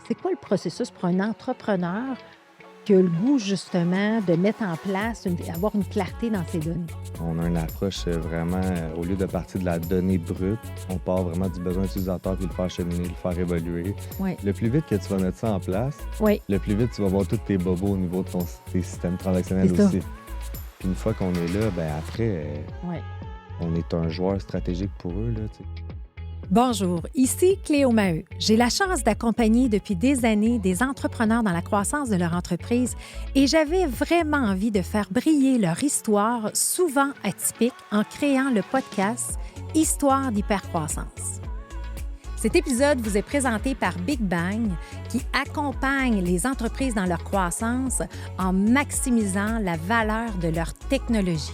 C'est quoi le processus pour un entrepreneur qui a le goût justement de mettre en place, avoir une clarté dans ses données? On a une approche vraiment, au lieu de partir de la donnée brute, on part vraiment du besoin utilisateur puis le faire cheminer, le faire évoluer. Oui, Le plus vite que tu vas mettre ça en place, oui, le plus vite tu vas voir tous tes bobos au niveau de tes systèmes transactionnels c'est ça. aussi. Puis une fois qu'on est là, ben après, Oui. on est un joueur stratégique pour eux, là, tu sais. Bonjour, ici Cléo Maheu. J'ai la chance d'accompagner depuis des années des entrepreneurs dans la croissance de leur entreprise et j'avais vraiment envie de faire briller leur histoire, souvent atypique, en créant le podcast Histoire d'hypercroissance. Cet épisode vous est présenté par Big Bang, qui accompagne les entreprises dans leur croissance en maximisant la valeur de leur technologie.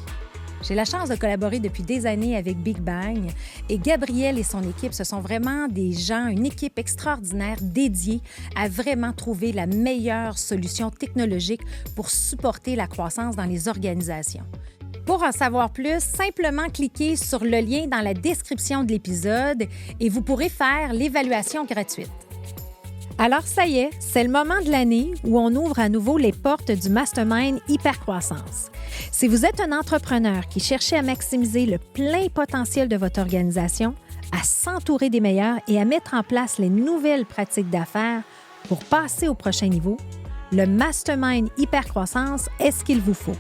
J'ai la chance de collaborer depuis des années avec Big Bang et Gabriel et son équipe, ce sont vraiment des gens, une équipe extraordinaire dédiée à vraiment trouver la meilleure solution technologique pour supporter la croissance dans les organisations. Pour en savoir plus, simplement cliquez sur le lien dans la description de l'épisode et vous pourrez faire l'évaluation gratuite. Alors ça y est, c'est le moment de l'année où on ouvre à nouveau les portes du Mastermind Hypercroissance. Si vous êtes un entrepreneur qui cherche à maximiser le plein potentiel de votre organisation, à s'entourer des meilleurs et à mettre en place les nouvelles pratiques d'affaires pour passer au prochain niveau, le Mastermind Hypercroissance est ce qu'il vous faut.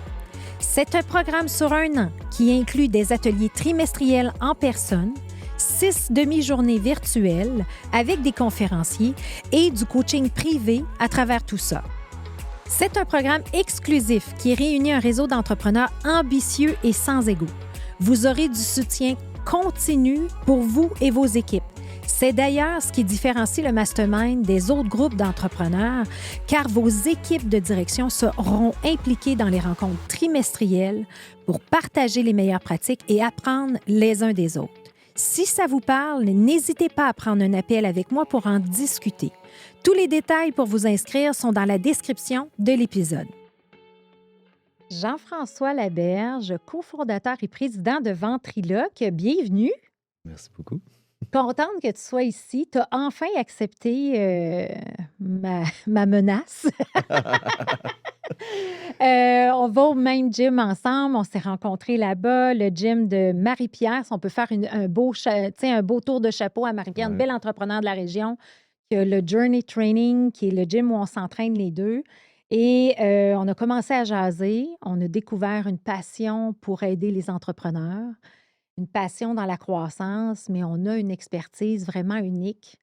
C'est un programme sur 1 an qui inclut des ateliers trimestriels en personne, 6 demi-journées virtuelles avec des conférenciers et du coaching privé à travers tout ça. C'est un programme exclusif qui réunit un réseau d'entrepreneurs ambitieux et sans égaux. Vous aurez du soutien continu pour vous et vos équipes. C'est d'ailleurs ce qui différencie le Mastermind des autres groupes d'entrepreneurs, car vos équipes de direction seront impliquées dans les rencontres trimestrielles pour partager les meilleures pratiques et apprendre les uns des autres. Si ça vous parle, n'hésitez pas à prendre un appel avec moi pour en discuter. Tous les détails pour vous inscrire sont dans la description de l'épisode. Jean-François Laberge, cofondateur et président de Ventriloque, bienvenue. Merci beaucoup. Contente que tu sois ici. Tu as enfin accepté ma menace. On va au même gym ensemble. On s'est rencontrés là-bas, le gym de Marie-Pierre. Si on peut faire un beau tour de chapeau à Marie-Pierre, une Ouais. belle entrepreneur de la région, qui a le Journey Training, qui est le gym où on s'entraîne les deux. Et on a commencé à jaser. On a découvert une passion pour aider les entrepreneurs, une passion dans la croissance, mais on a une expertise vraiment unique.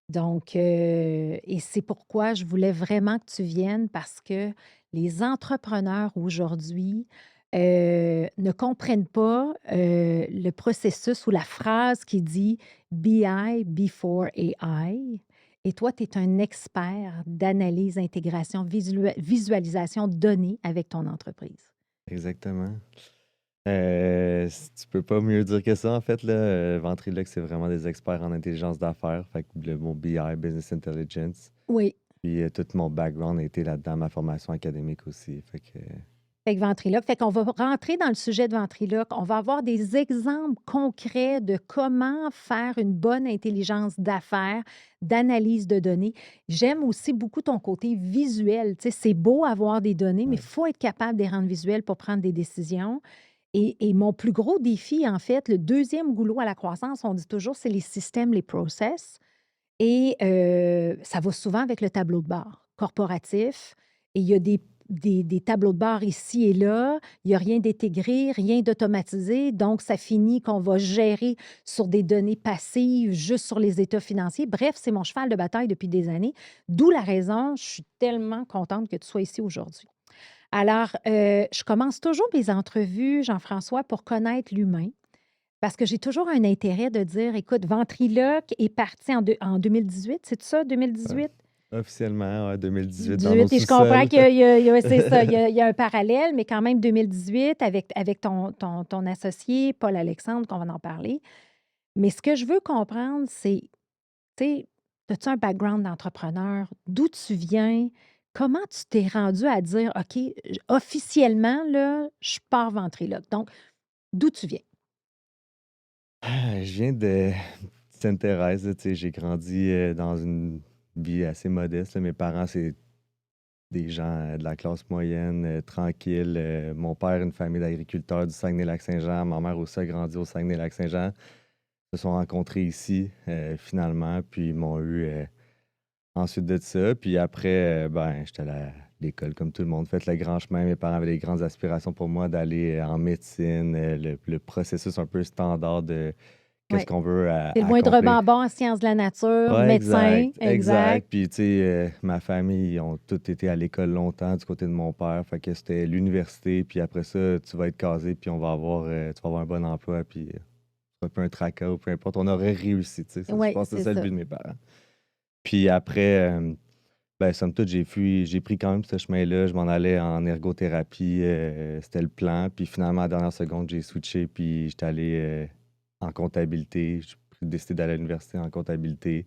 Donc, et c'est pourquoi je voulais vraiment que tu viennes parce que les entrepreneurs aujourd'hui ne comprennent pas le processus ou la phrase qui dit BI before AI. Et toi, tu es un expert d'analyse, intégration, visualisation de données avec ton entreprise. Exactement. Tu peux pas mieux dire que ça, en fait, là. Ventriloque, c'est vraiment des experts en intelligence d'affaires. Fait que le mot BI, Business Intelligence. Oui. Puis tout mon background a été là-dedans, ma formation académique aussi. Fait que Ventriloque. Fait qu'on va rentrer dans le sujet de Ventriloque. On va avoir des exemples concrets de comment faire une bonne intelligence d'affaires, d'analyse de données. J'aime aussi beaucoup ton côté visuel. Tu sais, c'est beau avoir des données, mais il Ouais. faut être capable de les rendre visuelles pour prendre des décisions. Et mon plus gros défi, en fait, le deuxième goulot à la croissance, on dit toujours, c'est les systèmes, les process. Et ça va souvent avec le tableau de bord corporatif. Et il y a des tableaux de bord ici et là. Il n'y a rien d'intégré, rien d'automatisé. Donc, ça finit qu'on va gérer sur des données passives, juste sur les états financiers. Bref, c'est mon cheval de bataille depuis des années. D'où la raison, je suis tellement contente que tu sois ici aujourd'hui. Alors, je commence toujours mes entrevues, Jean-François, pour connaître l'humain. Parce que j'ai toujours un intérêt de dire, écoute, Ventriloque est parti en 2018, c'est ça, Ouais. 2018? Officiellement, ouais, 2018, dans nos 18, et je comprends sous-sols. c'est ça, il y a un parallèle, mais quand même 2018 avec ton associé, Paul Alexandre, qu'on va en parler. Mais ce que je veux comprendre, c'est, tu sais, as-tu un background d'entrepreneur? D'où tu viens? Comment tu t'es rendu à dire, OK, officiellement, là, je pars Ventriloque. Donc, d'où tu viens? Je viens de. Sainte-Thérèse, là, tu sais, j'ai grandi dans une vie assez modeste, là. Mes parents, c'est des gens de la classe moyenne, tranquille. Mon père, une famille d'agriculteurs du Saguenay-Lac-Saint-Jean. Ma mère aussi a grandi au Saguenay-Lac-Saint-Jean. Se sont rencontrés ici, finalement, puis ils m'ont eu ensuite de ça. Puis après, ben, j'étais à l'école comme tout le monde, fait le grand chemin. Mes parents avaient des grandes aspirations pour moi d'aller en médecine, le processus un peu standard de qu'est-ce Oui. qu'on veut C'est le accomplir. moindrement bon en sciences de la nature, Ouais, médecin, exact, exact. exact. Puis, tu sais, ma famille, ils ont tous été à l'école longtemps du côté de mon père. Fait que c'était l'université. Puis après ça, tu vas être casé, puis tu vas avoir un bon emploi, puis un peu un tracas ou peu importe. On aurait réussi, tu sais. Je Oui, pense que c'est c'est ça le ça. but de mes parents. Puis après, ben, somme toute, j'ai pris quand même ce chemin-là. Je m'en allais en ergothérapie. C'était le plan. Puis finalement, à la dernière seconde, j'ai switché. Puis j'étais allé en comptabilité. J'ai décidé d'aller à l'université en comptabilité.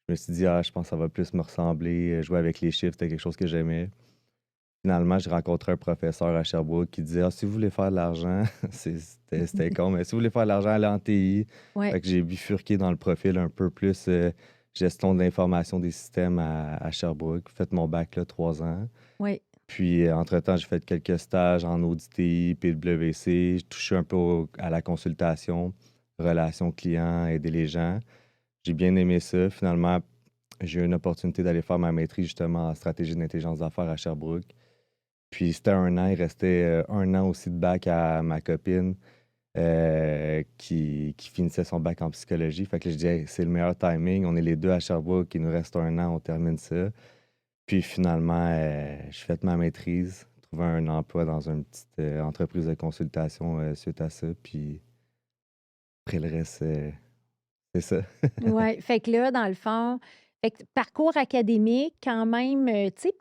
Je me suis dit, ah, je pense que ça va plus me ressembler. Jouer avec les chiffres, c'était quelque chose que j'aimais. Finalement, j'ai rencontré un professeur à Sherbrooke qui disait, ah, si vous voulez faire de l'argent, c'était con, mais si vous voulez faire de l'argent, allez en TI. Oui, Fait que j'ai bifurqué dans le profil un peu plus gestion de l'information des systèmes à Sherbrooke. Fait mon bac là, 3 ans. oui. Puis, entre-temps, j'ai fait quelques stages en audit TI, PWC. J'ai touché un peu à la consultation, relations clients, aider les gens. J'ai bien aimé ça. Finalement, j'ai eu une opportunité d'aller faire ma maîtrise justement en stratégie d'intelligence d'affaires à Sherbrooke. Puis c'était un an, il restait 1 an aussi de bac à ma copine qui finissait son bac en psychologie. Fait que je disais, c'est le meilleur timing. On est les deux à Sherbrooke, il nous reste 1 an, on termine ça. Puis finalement, je fais ma maîtrise, trouvé un emploi dans une petite entreprise de consultation suite à ça. Puis après le reste, c'est ça. Oui. Fait que là, dans le fond, fait que parcours académique quand même, tu sais,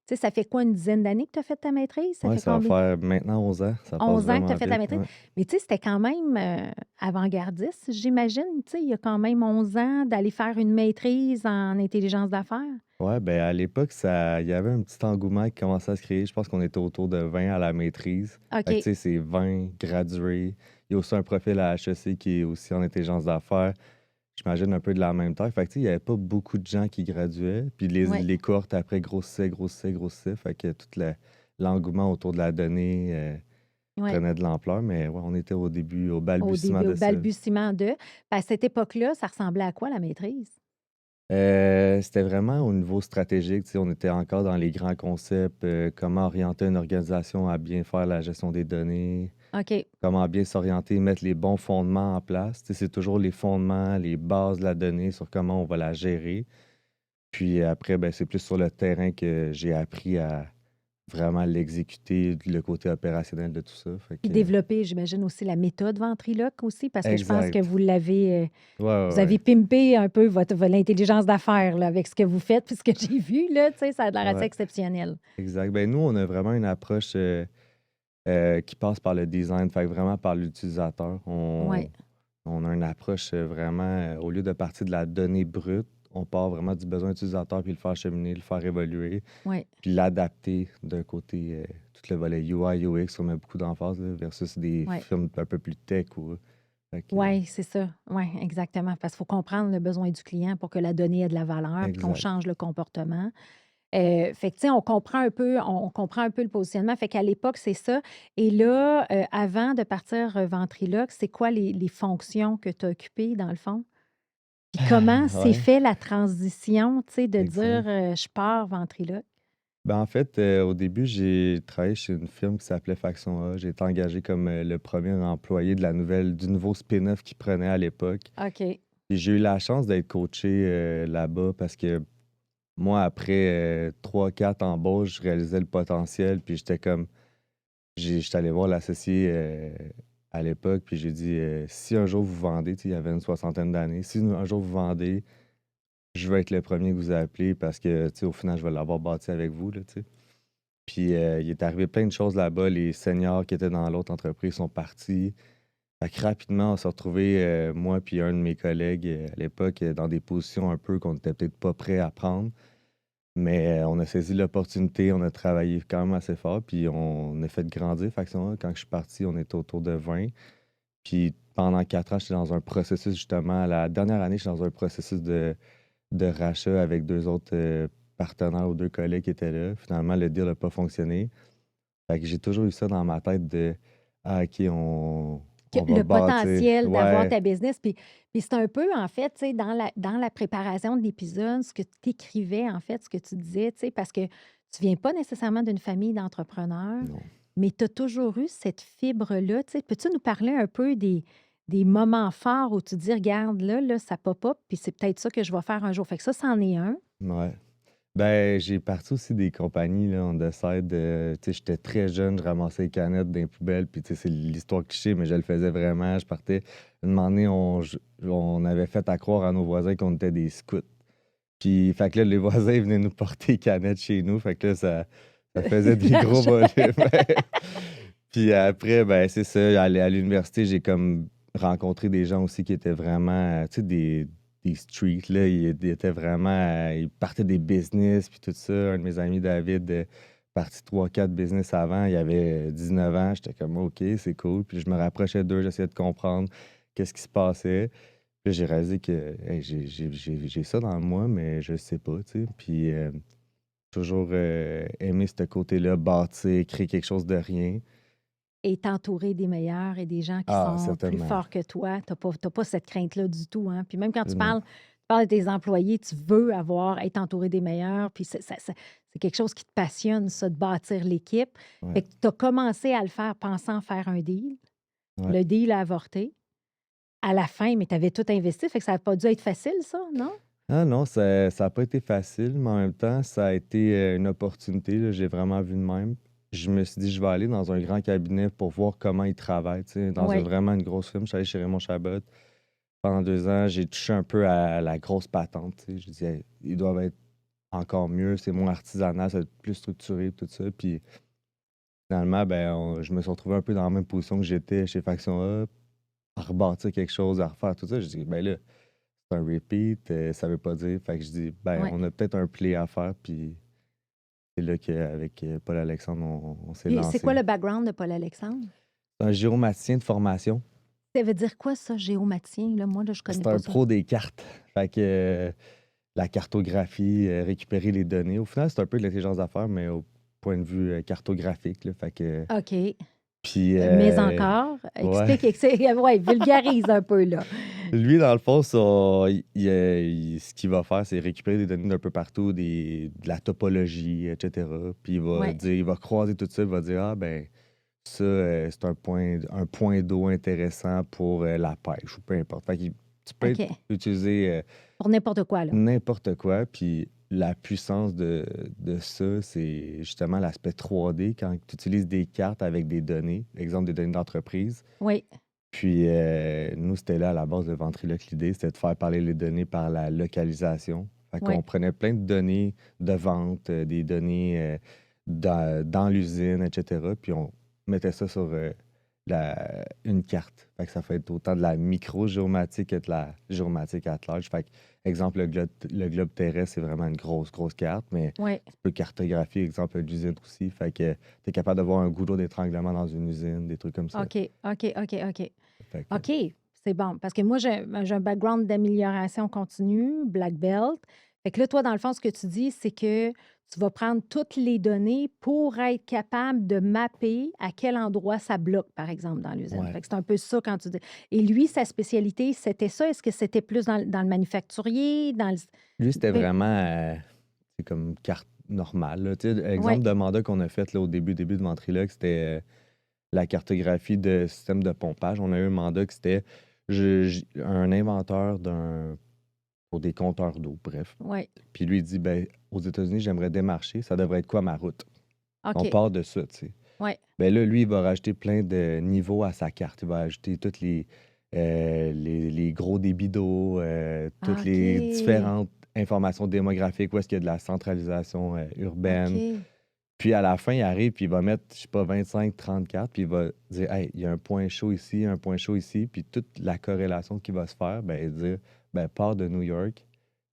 tu sais, ça fait quoi, une dizaine d'années que tu as fait ta maîtrise? Ça Ouais, fait ça va combien? faire maintenant 11 ans. Ça passe 11 ans que tu vraiment as fait ta vite. maîtrise. Ouais. Mais tu sais, c'était quand même avant-gardiste, j'imagine. Tu sais, il y a quand même 11 ans d'aller faire une maîtrise en intelligence d'affaires. Ouais, ben à l'époque, il y avait un petit engouement qui commençait à se créer. Je pense qu'on était autour de 20 à la maîtrise. Fait que, OK. tu sais, c'est 20 gradués. Il y a aussi un profil à HEC qui est aussi en intelligence d'affaires. J'imagine un peu de la même taille. Fait que, tu sais, il n'y avait pas beaucoup de gens qui graduaient. Puis Oui. les cohortes après grossissaient, grossissaient, grossissaient. Fait que l'engouement autour de la donnée Oui. prenait de l'ampleur. Mais ouais, on était au début, au Au balbutiement début, de au ça. balbutiement de. Puis à cette époque-là, ça ressemblait à quoi la maîtrise? C'était vraiment au niveau stratégique, tu sais, on était encore dans les grands concepts, comment orienter une organisation à bien faire la gestion des données, OK. comment bien s'orienter, mettre les bons fondements en place. Tu sais, c'est toujours les fondements, les bases de la donnée sur comment on va la gérer. Puis après, ben, c'est plus sur le terrain que j'ai appris à vraiment l'exécuter, le côté opérationnel de tout ça. Fait Puis que, développer, j'imagine aussi la méthode Ventriloque aussi, parce que je pense que exact. Ouais, ouais, vous avez ouais. pimpé un peu votre l'intelligence d'affaires là, avec ce que vous faites, puis ce que j'ai vu là, tu sais, ça a l'air assez Ouais, exceptionnel. exact. Ben, nous, on a vraiment une approche. Qui passe par le design, fait que vraiment par l'utilisateur. Oui, On a une approche vraiment, au lieu de partir de la donnée brute, on part vraiment du besoin utilisateur, puis le faire cheminer, le faire évoluer, oui. puis l'adapter d'un côté, tout le volet UI, UX, on met beaucoup d'emphase là, versus des Oui. films un peu plus tech. Fait que, Oui, c'est ça. Oui, exactement. Parce qu'il faut comprendre le besoin du client pour que la donnée ait de la valeur, puis qu'on exact. change le comportement. Fait que, tu sais, on comprend un peu le positionnement. Fait qu'à l'époque, c'est ça. Et là, avant de partir Ventriloque, c'est quoi les fonctions que tu as occupées, dans le fond? Puis comment s'est Ouais, fait la transition, tu sais, de dire exact. je pars Ventriloque? Ben, en fait, au début, j'ai travaillé chez une firme qui s'appelait Faction A. J'ai été engagé comme le premier employé du nouveau spin-off qu'ils prenaient à l'époque. OK. Puis j'ai eu la chance d'être coaché là-bas parce que moi, après 3-4 embauches, je réalisais le potentiel. Puis j'étais comme. J'étais allé voir l'associé à l'époque, puis j'ai dit si un jour vous vendez, tu sais, il y avait une soixantaine d'années, si un jour vous vendez, je veux être le premier que vous appelez parce que, tu sais, au final, je vais l'avoir bâti avec vous, là, tu sais. Puis il est arrivé plein de choses là-bas. Les seniors qui étaient dans l'autre entreprise sont partis. Fait que rapidement, on s'est retrouvés, moi puis un de mes collègues à l'époque, dans des positions un peu qu'on n'était peut-être pas prêts à prendre. Mais on a saisi l'opportunité, on a travaillé quand même assez fort, puis on a fait grandir Faction A. Quand je suis parti, on était autour de 20. Puis pendant 4 ans, j'étais dans un processus, justement. La dernière année, j'étais dans un processus de rachat avec 2 autres partenaires ou 2 collègues qui étaient là. Finalement, le deal n'a pas fonctionné. Fait que j'ai toujours eu ça dans ma tête de ah, OK, on va Le bâtir. potentiel d'avoir Ouais, ta business. Puis c'est un peu, en fait, tu sais, dans la préparation de l'épisode, ce que tu écrivais, en fait, ce que tu disais, tu sais, parce que tu viens pas nécessairement d'une famille d'entrepreneurs, non. mais tu as toujours eu cette fibre-là. Tu sais. Peux-tu nous parler un peu des moments forts où tu dis, regarde, là, ça pop-up, puis c'est peut-être ça que je vais faire un jour. Fait que ça, c'en est un. Ouais. Ben, j'ai parti aussi des compagnies, là, on décide. Tu sais, j'étais très jeune, je ramassais les canettes dans les poubelles, puis tu sais, c'est l'histoire cliché, mais je le faisais vraiment. Je partais. Une année, on avait fait à croire à nos voisins qu'on était des scouts. Puis, fait que là, les voisins ils venaient nous porter les canettes chez nous, fait que là, ça faisait des gros volumes. Puis après, ben, c'est ça, à l'université, j'ai comme rencontré des gens aussi qui étaient vraiment, tu sais, des streets, là. Ils étaient vraiment, ils partaient des business, puis tout ça. Un de mes amis, David, parti 3, 4 business avant. Il avait 19 ans. J'étais comme, OK, c'est cool. Puis je me rapprochais d'eux, j'essayais de comprendre qu'est-ce qui se passait. Puis là, j'ai réalisé que hey, j'ai ça dans moi, mais je sais pas, tu sais. Puis toujours aimé ce côté-là, bâtir, créer quelque chose de rien. Et t'entourer des meilleurs et des gens qui Ah, sont plus certainement. forts que toi. T'as pas cette crainte-là du tout, hein? Puis même quand Non. tu parles de tes employés, tu veux être entouré des meilleurs, puis c'est quelque chose qui te passionne, ça, de bâtir l'équipe. Ouais, Fait que tu as commencé à le faire pensant faire un deal. ouais. Le deal a avorté. À la fin, mais tu avais tout investi, fait que ça n'a pas dû être facile, ça, non? Ah non, ça a pas été facile, mais en même temps, ça a été une opportunité, là, j'ai vraiment vu de même. Je me suis dit, je vais aller dans un grand cabinet pour voir comment ils travaillent, tu sais, dans Oui. vraiment une grosse firme. Je suis allé chez Raymond Chabot. Pendant 2 ans, j'ai touché un peu à la grosse patente, tu sais. Je disais, ils doivent être encore mieux, c'est moins artisanal, c'est plus structuré, tout ça. Puis finalement, ben, je me suis retrouvé un peu dans la même position que j'étais chez Faction A, à rebâtir quelque chose, à refaire tout ça. Je dis, ben là, c'est un repeat, ça veut pas dire. Fait que je dis, ben, Ouais. on a peut-être un play à faire, puis c'est là qu'avec Paul Alexandre, on s'est Puis c'est quoi lancé. le background de Paul Alexandre? C'est un géomaticien de formation. Ça veut dire quoi, ça, géomaticien? Là, moi, là, je connais C'est pas un ça. pro des cartes. Fait que la cartographie, récupérer les données. Au final, c'est un peu de l'intelligence d'affaires, mais au point de vue cartographique, là. Fait que, OK. puis, Mais encore, ouais. explique, ouais, vulgarise un peu, là. Lui, dans le fond, ce qu'il va faire, c'est récupérer des données d'un peu partout, de la topologie, etc. Puis Ouais. il va croiser tout ça, il va dire, ah ben, ça, c'est un point d'eau intéressant pour la pêche ou peu importe. Fait que tu peux OK. utiliser Pour n'importe quoi, là. n'importe quoi. Puis la puissance de ça, c'est justement l'aspect 3D quand tu utilises des cartes avec des données, exemple des données d'entreprise. Oui. Puis nous, c'était là à la base de Ventriloque. L'idée, c'était de faire parler les données par la localisation. Fait Oui. qu'on prenait plein de données de vente, des données dans l'usine, etc. Puis on mettait ça sur une carte. Fait que ça fait autant de la micro-géomatique que de la géomatique at large. Fait que, exemple, le globe terrestre, c'est vraiment une grosse, grosse carte, mais Oui. tu peux cartographier, exemple, l'usine aussi. Fait que tu es capable de voir un goulot d'étranglement dans une usine, des trucs comme ça. OK. OK. OK. OK. Fait que, OK. C'est bon. Parce que moi, j'ai un background d'amélioration continue, Black Belt. Fait que là, toi, dans le fond, ce que tu dis, c'est que tu vas prendre toutes les données pour être capable de mapper à quel endroit ça bloque, par exemple, dans l'usine. ouais. Fait que c'est un peu ça quand tu dis. Et lui, sa spécialité, c'était ça? Est-ce que c'était plus dans le manufacturier, dans le. Lui, c'était Oui. vraiment c'est comme carte normale, là. Tu sais, Oui. exemple de mandat qu'on a fait là, au début de Ventriloque, c'était la cartographie de système de pompage. On a eu un mandat qui c'était un inventeur pour des compteurs d'eau, bref. Oui. Puis lui, il dit, ben, aux États-Unis, j'aimerais démarcher, ça devrait être quoi ma route? On OK. part de ça, tu sais. Oui. Ben là, lui, il va rajouter plein de niveaux à sa carte. Il va ajouter toutes les gros débits d'eau, toutes les OK. différentes informations démographiques, où est-ce qu'il y a de la centralisation urbaine. OK. Puis à la fin, il arrive, puis il va mettre, je sais pas, 25, 30 cartes, puis il va dire, hey, il y a un point chaud ici, un point chaud ici, puis toute la corrélation qui va se faire, ben, il va dire, ben, pars de New York,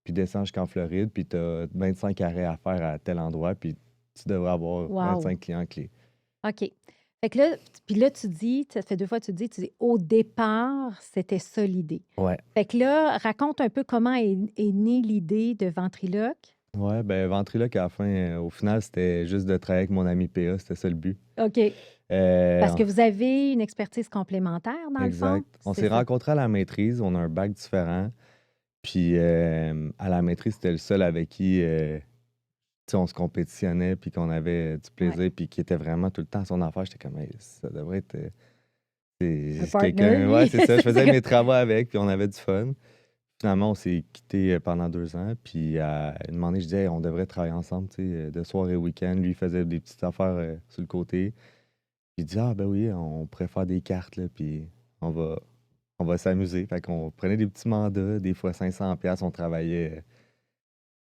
puis descends jusqu'en Floride, puis tu as 25 arrêts à faire à tel endroit, puis tu devrais avoir Wow. 25 clients clés. OK. Fait que là, puis là, tu dis, ça fait 2 fois, tu dis, au départ, c'était ça l'idée. Ouais. Fait que là, raconte un peu comment est née l'idée de Ventriloque. Ouais, ben Ventriloque, à la fin, au final, c'était juste de travailler avec mon ami PA, c'était ça le but. OK. Parce que vous avez une expertise complémentaire, dans le fond? Exact. On C'est s'est ça? rencontrés à la maîtrise, on a un bac différent. Puis à la maîtrise, c'était le seul avec qui tu sais, on se compétitionnait, puis qu'on avait du Ouais. plaisir, puis qui était vraiment tout le temps à son affaire. J'étais comme, hey, ça devrait être Un c'est partner, quelqu'un. Ouais, lui. c'est ça. Je faisais C'est mes travaux avec, puis on avait du fun. Finalement, on s'est quittés pendant 2 ans. Puis à un moment donné, je disais, hey, on devrait travailler ensemble, tu sais, de soir et week-end. Lui, il faisait des petites affaires sur le côté. Puis il dit, ah ben oui, on pourrait faire des cartes, là, puis on va, on va s'amuser. Fait qu'on prenait des petits mandats, des fois 500$, on travaillait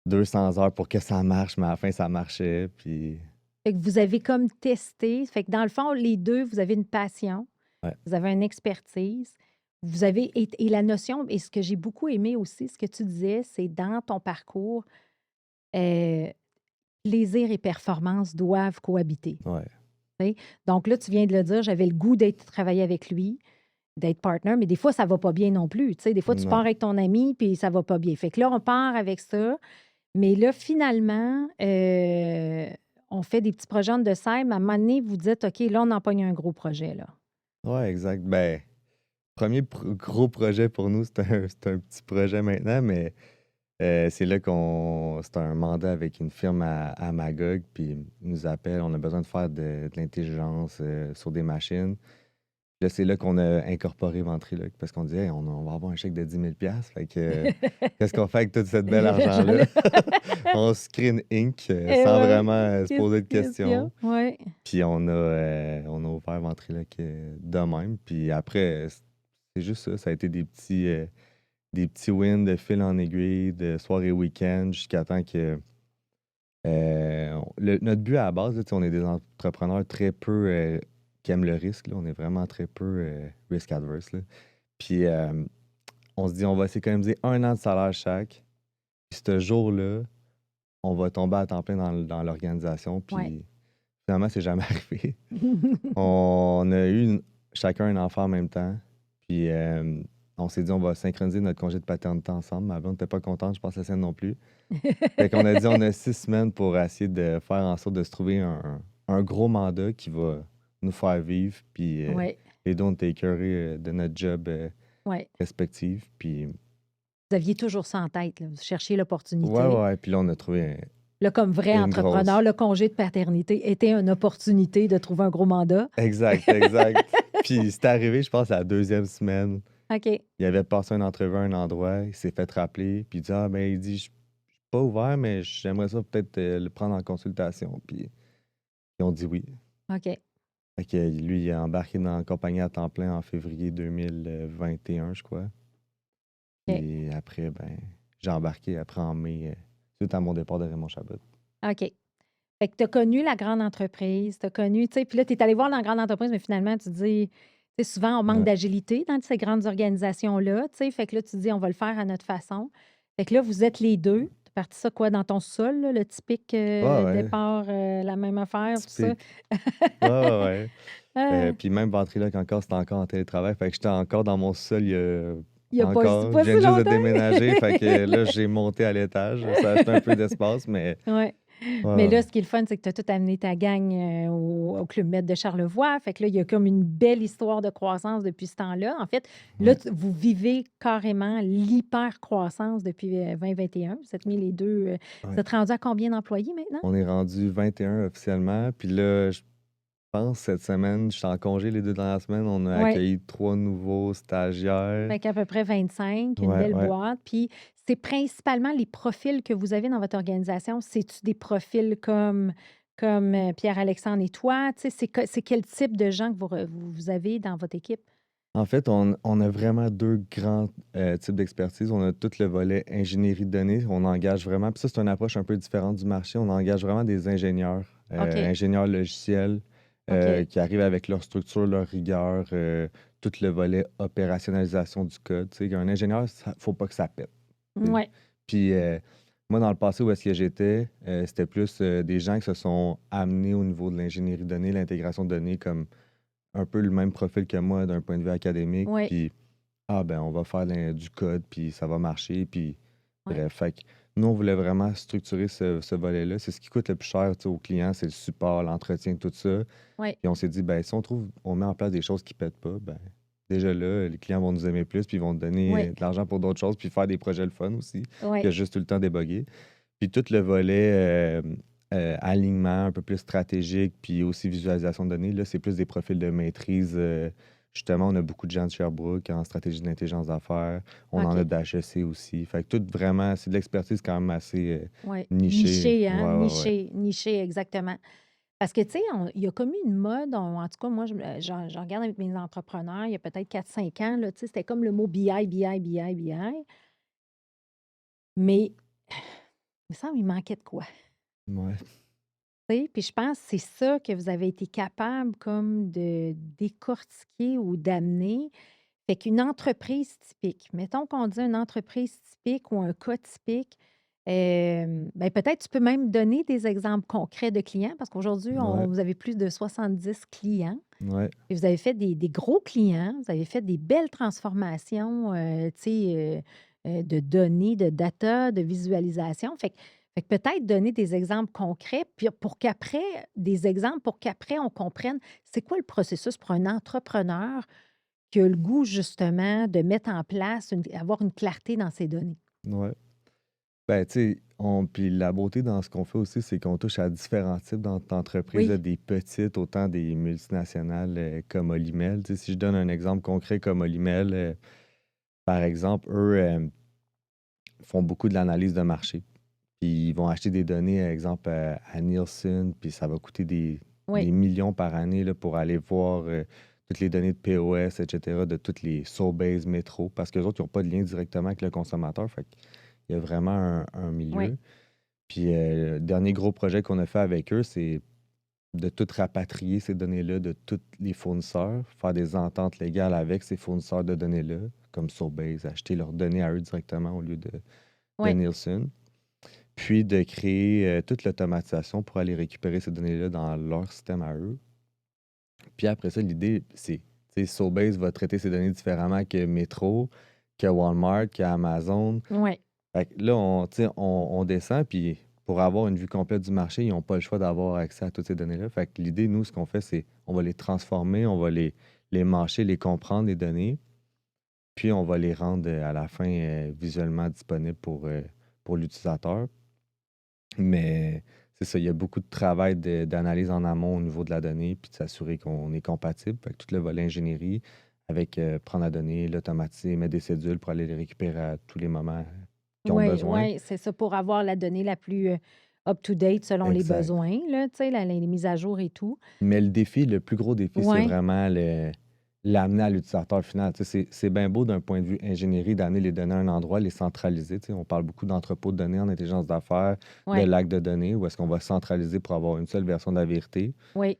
200 heures pour que ça marche, mais à la fin, ça marchait. Puis, Fait que vous avez comme testé. Fait que dans le fond, les deux, vous avez une passion, ouais, vous avez une expertise, vous avez et la notion, et ce que j'ai beaucoup aimé aussi, ce que tu disais, c'est dans ton parcours, euh, plaisir et performance doivent cohabiter. ouais. Tu sais. Donc là, tu viens de le dire, j'avais le goût d'être travailler avec lui, d'être partner, mais des fois, ça va pas bien non plus. Tu sais. Des fois, tu pars Non. avec ton ami, puis ça va pas bien. Fait que là, on part avec ça. Mais là, finalement, on fait des petits projets de scène. À un moment donné, vous dites, OK, là, on en pogne un gros projet, là. Ouais, exact. Ben, premier gros projet pour nous, c'est un petit projet maintenant, mais c'est là qu'on. C'est un mandat avec une firme à Magog, puis ils nous appelle. On a besoin de faire de l'intelligence sur des machines. Là, c'est là qu'on a incorporé Ventriloque parce qu'on disait, hey, on va avoir un chèque de 10 000$. Fait que, qu'est-ce qu'on fait avec tout ce bel argent-là? On se crée une Inc. Et Sans ouais, vraiment se poser de questions. Oui. Puis on a ouvert Ventriloque de même. Puis après, c'est juste ça. Ça a été des petits wins de fil en aiguille, de soir et week-end, jusqu'à temps que. Notre but à la base, là, tu sais, on est des entrepreneurs très peu qui aiment le risque. Là. On est vraiment très peu risk adverse. Là. Puis on se dit, on va s'économiser 1 an de salaire chaque. Puis ce jour-là, on va tomber à temps plein dans l'organisation. Ouais. Puis finalement, c'est jamais arrivé. On a eu chacun un enfant en même temps. Puis on s'est dit, on va synchroniser notre congé de paternité ensemble. Ma blonde n'était pas contente, je pense la sienne non plus. Fait qu'on a dit, on a 6 semaines pour essayer de faire en sorte de se trouver un gros mandat qui va nous faire vivre. Puis Oui, les deux, on était écœurés de notre job oui. respectif. Puis Vous aviez toujours ça en tête, là. Vous cherchiez l'opportunité. ouais. Puis là, on a trouvé Là, comme vrai une entrepreneur, grosse. le congé de paternité était une opportunité de trouver un gros mandat. Exact. Puis c'est arrivé, je pense, à la 2e semaine. OK. Il avait passé une entrevue à un endroit, il s'est fait rappeler, puis il dit, ah, ben, il dit, je suis pas ouvert, mais j'aimerais ça peut-être le prendre en consultation. Puis ils ont dit oui. OK. Fait que lui, il est embarqué dans la compagnie à temps plein en février 2021, je crois. OK. Et après, ben, j'ai embarqué après en mai, suite à mon départ de Raymond Chabot. OK. Fait que tu as connu la grande entreprise, tu as connu, tu sais, puis là, tu es allé voir la grande entreprise, mais finalement, tu dis, tu sais, souvent, on manque Ouais. d'agilité dans ces grandes organisations-là, tu sais, fait que là, tu dis, on va le faire à notre façon. Fait que là, vous êtes les deux. Tu parti ça quoi dans ton sol, là, le typique Ouais. départ, la même affaire, tout ça? Typique. Ouais. Ah, Puis même Ventriloque encore, c'était encore en télétravail. Fait que j'étais encore dans mon sol il n'y a pas encore. si Je viens juste de longtemps. déménager. Fait que là, j'ai monté à l'étage. Ça a acheté un peu d'espace, mais Ouais. ouais, Mais là, ouais. ce qui est le fun, c'est que tu as tout amené ta gang au Club Med de Charlevoix. Fait que là, il y a comme une belle histoire de croissance depuis ce temps-là. En fait, là, Ouais. vous vivez carrément l'hyper-croissance depuis 2021. Vous êtes mis les deux. Vous Ouais. êtes rendu à combien d'employés maintenant? On est rendu 21 officiellement. Puis là, je pense cette semaine, je suis en congé les 2 dernières semaines. On a Oui. accueilli 3 nouveaux stagiaires. Fait qu'à peu près 25, une Ouais, belle ouais. boîte. Puis c'est principalement les profils que vous avez dans votre organisation. C'est-tu des profils comme Pierre-Alexandre et toi? Tu sais, c'est quel type de gens que vous avez dans votre équipe? En fait, on a vraiment 2 grands types d'expertise. On a tout le volet ingénierie de données. On engage vraiment, puis ça, c'est une approche un peu différente du marché. On engage vraiment des ingénieurs, OK. ingénieurs logiciels, OK. qui arrivent avec leur structure, leur rigueur, tout le volet opérationnalisation du code. Tu sais, un ingénieur, il ne faut pas que ça pète. Tu sais. Ouais. Puis moi, dans le passé, où est-ce que j'étais, c'était plus des gens qui se sont amenés au niveau de l'ingénierie de données, l'intégration de données, comme un peu le même profil que moi d'un point de vue académique, Oui, puis ben, on va faire du code, puis ça va marcher, puis oui, bref. Fait que nous, on voulait vraiment structurer ce volet-là. C'est ce qui coûte le plus cher, tu sais, aux clients, c'est le support, l'entretien, tout ça. oui, Puis on s'est dit, ben, si on met en place des choses qui pètent pas, ben, déjà là, les clients vont nous aimer plus, puis ils vont nous donner oui, de l'argent pour d'autres choses, puis faire des projets le fun aussi, oui, que juste tout le temps déboguer. Puis tout le volet alignement un peu plus stratégique, puis aussi visualisation de données, là, c'est plus des profils de maîtrise. Justement, on a beaucoup de gens de Sherbrooke en stratégie d'intelligence d'affaires. On en a OK. d'HEC aussi. Fait que tout vraiment, c'est de l'expertise quand même assez Oui. nichée. Niché, hein? Ouais, ouais, ouais. Niché, exactement. Parce que, tu sais, il y a comme eu une mode, en tout cas, moi, je regarde avec mes entrepreneurs, il y a peut-être 4 5 ans, là, tu sais, c'était comme le mot BI, BI, BI, BI. Mais il me semble qu'il manquait de quoi. Ouais, Tu sais, puis je pense que c'est ça que vous avez été capable comme de décortiquer ou d'amener. Fait qu'une entreprise typique, mettons qu'on dit une entreprise typique ou un cas typique, ben, peut-être tu peux même donner des exemples concrets de clients parce qu'aujourd'hui, ouais, vous avez plus de 70 clients ouais, et vous avez fait des gros clients, vous avez fait des belles transformations, tu sais, de données, de data, de visualisation. Fait que peut-être donner des exemples concrets, puis pour qu'après, des exemples pour qu'après on comprenne c'est quoi le processus pour un entrepreneur qui a le goût justement de mettre en place avoir une clarté dans ses données. ouais. Ben, tu sais, puis la beauté dans ce qu'on fait aussi, c'est qu'on touche à différents types d'entreprises, là, Oui, des petites, autant des multinationales comme Olimel. Tu sais, si je donne un exemple concret comme Olimel, par exemple, eux font beaucoup de l'analyse de marché. Puis ils vont acheter des données, par exemple, à Nielsen, puis ça va coûter des oui, millions par année là, pour aller voir toutes les données de POS, etc., de toutes les Sobeys, Métro, parce qu'eux autres, ils n'ont pas de lien directement avec le consommateur. Fait qu'il y a vraiment un oui, milieu. Puis le dernier gros projet qu'on a fait avec eux, c'est de tout rapatrier ces données-là de tous les fournisseurs, faire des ententes légales avec ces fournisseurs de données-là, comme Sobeys, acheter leurs données à eux directement au lieu de oui. Nielsen. Puis de créer toute l'automatisation pour aller récupérer ces données-là dans leur système à eux. Puis après ça, l'idée, c'est, tu sais, Sobeys va traiter ces données différemment que Metro, que Walmart, que Amazon. Ouais. Fait que là, tu sais, on descend, puis pour avoir une vue complète du marché, ils n'ont pas le choix d'avoir accès à toutes ces données-là. Fait que l'idée, nous, ce qu'on fait, c'est on va les transformer, on va les mâcher, les comprendre, les données, puis on va les rendre à la fin visuellement disponibles pour l'utilisateur. Mais c'est ça, il y a beaucoup de travail d'analyse en amont au niveau de la donnée, puis de s'assurer qu'on est compatible. Fait que tout le volet ingénierie, avec prendre la donnée, l'automatiser, mettre des cédules pour aller les récupérer à tous les moments qu'ils ont Oui, besoin. ouais, c'est ça, pour avoir la donnée la plus, up-to-date selon les Exact. besoins, là, tu sais, les mises à jour et tout. Mais le défi, le plus gros défi, c'est Oui, vraiment l'amener à l'utilisateur final. Tu sais, c'est bien beau d'un point de vue ingénierie d'amener les données à un endroit, les centraliser. Tu sais, on parle beaucoup d'entrepôts de données en intelligence d'affaires, de oui, lacs de données, où est-ce qu'on va centraliser pour avoir une seule version de la vérité. oui,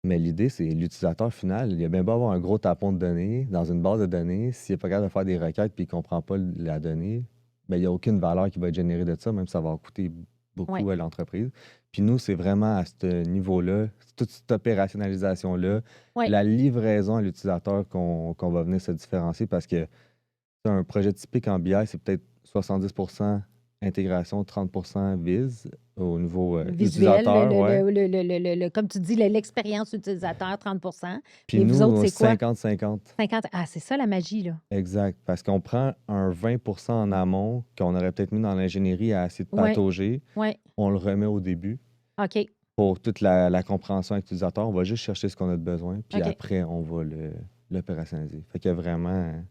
Mais l'idée, c'est l'utilisateur final. Il y a bien beau avoir un gros tapon de données dans une base de données. S'il n'est pas capable de faire des requêtes et qu'il ne comprend pas la donnée, ben, il n'y a aucune valeur qui va être générée de ça, même si ça va en coûter oui, beaucoup à l'entreprise. Puis nous, c'est vraiment à ce niveau-là, toute cette opérationnalisation-là, oui. la livraison à l'utilisateur qu'on va venir se différencier parce que un projet typique en BI, c'est peut-être 70% intégration, 30% vise au niveau Le visuel, utilisateur, ouais. comme tu dis, l'expérience utilisateur, 30. Puis Mais vous autres, nous, c'est quoi? 50-50. 50. Ah, c'est ça la magie, là. Exact. Parce qu'on prend un 20% en amont qu'on aurait peut-être mis dans l'ingénierie à essayer de Oui, patauger, oui. on le remet au début OK, pour toute la compréhension avec l'utilisateur. On va juste chercher ce qu'on a de besoin, puis OK. après, on va l'opérationnaliser. Fait que vraiment,